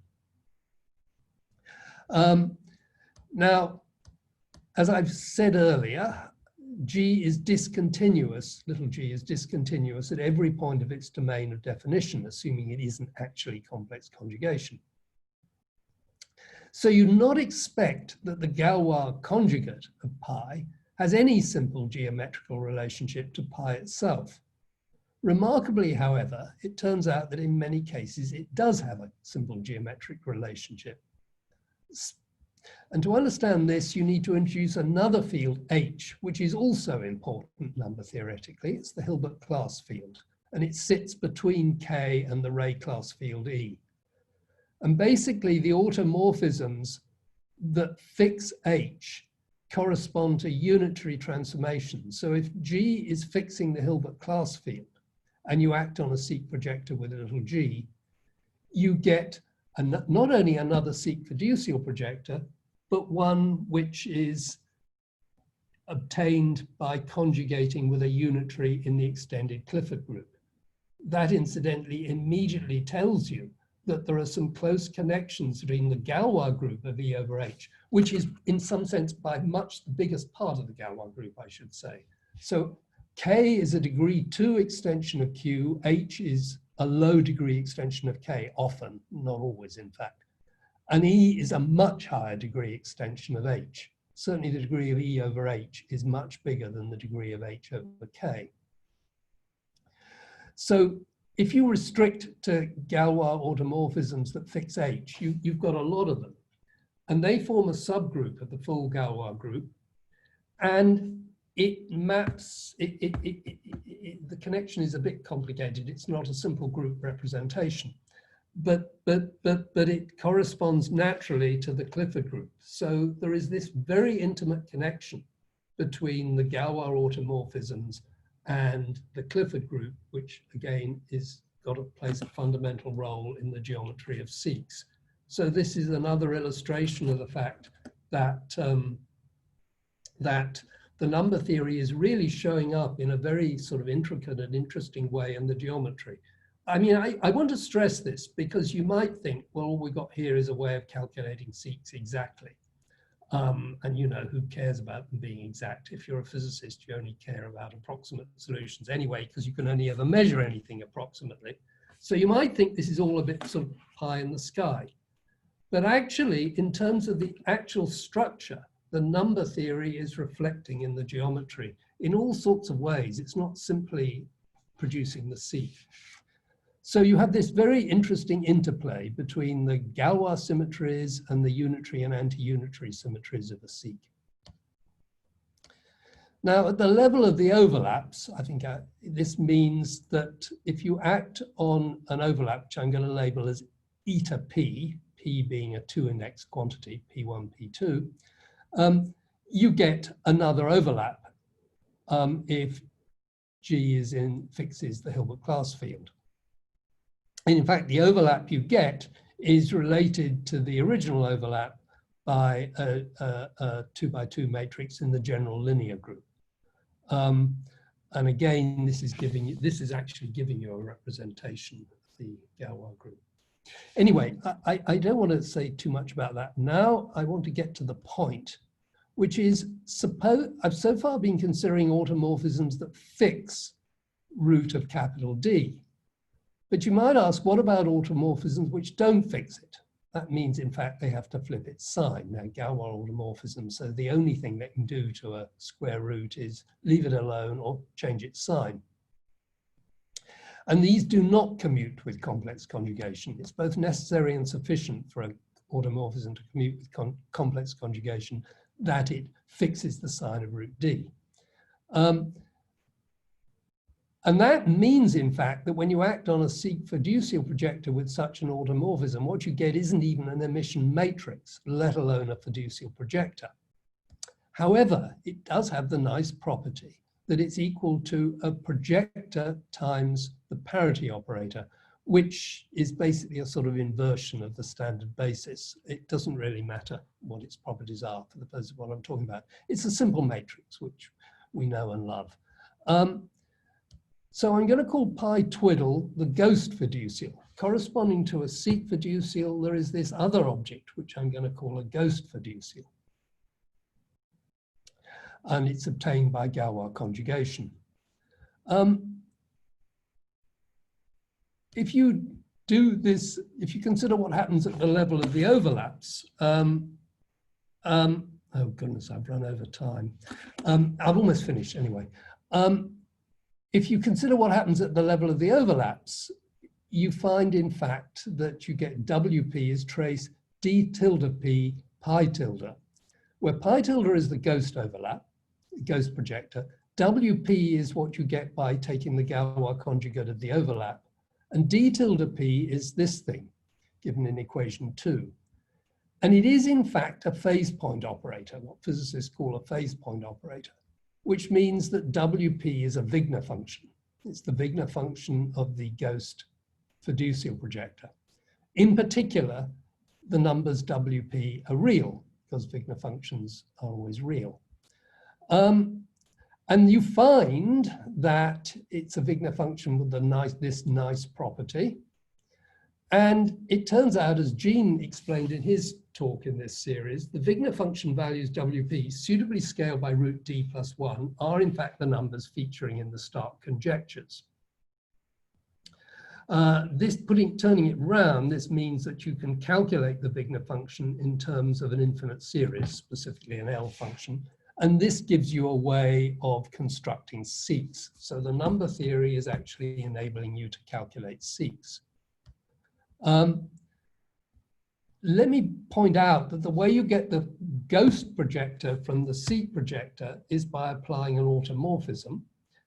Now, as I've said earlier, G is discontinuous, little g is discontinuous at every point of its domain of definition, assuming it isn't actually complex conjugation. So you not expect that the Galois conjugate of pi has any simple geometrical relationship to pi itself. Remarkably, however, it turns out that in many cases it does have a simple geometric relationship. And to understand this, you need to introduce another field, H, which is also important number theoretically. It's the Hilbert class field, and it sits between K and the Ray class field E. And basically, the automorphisms that fix H correspond to unitary transformations. So if G is fixing the Hilbert class field, and you act on a seek projector with a little g, you get not only another seek fiducial projector, but one which is obtained by conjugating with a unitary in the extended Clifford group. That incidentally immediately tells you that there are some close connections between the Galois group of E over H, which is in some sense by much the biggest part of the Galois group, I should say. So K is a degree 2 extension of Q, H is a low degree extension of K, often, not always in fact. And E is a much higher degree extension of H. Certainly the degree of E over H is much bigger than the degree of H over K. So if you restrict to Galois automorphisms that fix H, you've got a lot of them. And they form a subgroup of the full Galois group. And it maps, the connection is a bit complicated. It's not a simple group representation. But it corresponds naturally to the Clifford group. So there is this very intimate connection between the Galois automorphisms and the Clifford group, which again plays a fundamental role in the geometry of seeks. So this is another illustration of the fact that that the number theory is really showing up in a very sort of intricate and interesting way in the geometry. I mean, I want to stress this because you might think, well, all we got here is a way of calculating seeks exactly. And you know, who cares about them being exact? If you're a physicist, you only care about approximate solutions anyway, because you can only ever measure anything approximately. So you might think this is all a bit sort of pie in the sky. But actually, in terms of the actual structure, the number theory is reflecting in the geometry in all sorts of ways. It's not simply producing the seek. So you have this very interesting interplay between the Galois symmetries and the unitary and anti-unitary symmetries of a seek. Now, at the level of the overlaps, I think this means that if you act on an overlap, which I'm going to label as eta p, p being a 2-index quantity, p1, p2, you get another overlap if G fixes the Hilbert class field. And in fact, the overlap you get is related to the original overlap by a 2x2 matrix in the general linear group. And again, this is actually giving you a representation of the Galois group. Anyway, I don't want to say too much about that. Now I want to get to the point, which is, I've so far been considering automorphisms that fix root of capital D. But you might ask, what about automorphisms which don't fix it? That means, in fact, they have to flip its sign. Now, Galois automorphisms, so the only thing they can do to a square root is leave it alone or change its sign. And these do not commute with complex conjugation. It's both necessary and sufficient for a automorphism to commute with complex conjugation, that it fixes the sign of root D. And that means, in fact, that when you act on a seek fiducial projector with such an automorphism, what you get isn't even an emission matrix, let alone a fiducial projector. However, it does have the nice property that it's equal to a projector times the parity operator, which is basically a sort of inversion of the standard basis. It doesn't really matter what its properties are for the purpose of what I'm talking about. It's a simple matrix, which we know and love. So I'm going to call pi twiddle the ghost fiducial. Corresponding to a seek fiducial, there is this other object, which I'm going to call a ghost fiducial. And it's obtained by Galois conjugation. If you do this, if you consider what happens at the level of the overlaps, oh goodness, I've run over time. I've almost finished anyway. If you consider what happens at the level of the overlaps, you find, in fact, that you get WP is trace D tilde P pi tilde, where pi tilde is the ghost overlap, ghost projector. WP is what you get by taking the Galois conjugate of the overlap. And D tilde P is this thing, given in equation 2. And it is, in fact, a phase point operator, what physicists call a phase point operator, which means that WP is a Wigner function. It's the Wigner function of the ghost fiducial projector. In particular, the numbers WP are real, because Wigner functions are always real. And you find that it's a Wigner function with this nice property. And it turns out, as Gene explained in his talk in this series, the Wigner function values WP suitably scaled by root D plus 1 are in fact the numbers featuring in the Stark conjectures. Turning it round, this means that you can calculate the Wigner function in terms of an infinite series, specifically an L function. And this gives you a way of constructing SICs. So the number theory is actually enabling you to calculate SICs. Let me point out that the way you get the ghost projector from the SIC projector is by applying an automorphism.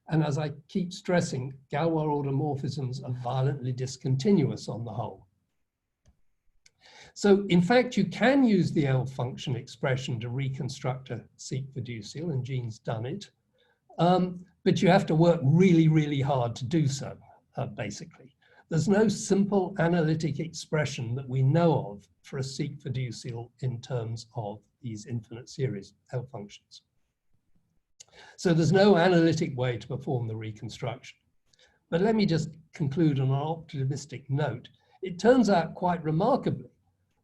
And as I keep stressing, Galois automorphisms are violently discontinuous on the whole. So in fact, you can use the L function expression to reconstruct a SIC fiducial, and Gene's done it. But you have to work really, really hard to do so, basically. There's no simple analytic expression that we know of for a SIC fiducial in terms of these infinite series L functions. So there's no analytic way to perform the reconstruction. But let me just conclude on an optimistic note. It turns out quite remarkably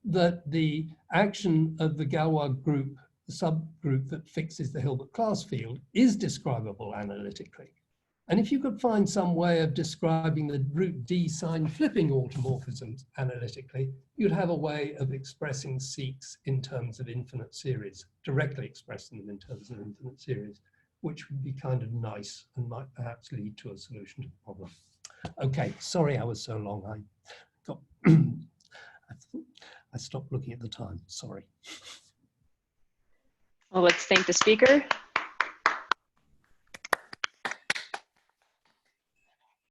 that the action of the Galois group, the subgroup that fixes the Hilbert class field, is describable analytically. And if you could find some way of describing the root D sign flipping automorphisms analytically, you'd have a way of expressing SICs in terms of infinite series, directly expressing them in terms of infinite series, which would be kind of nice and might perhaps lead to a solution to the problem. Okay, sorry I was so long. I got I stopped looking at the time, sorry. Well, let's thank the speaker.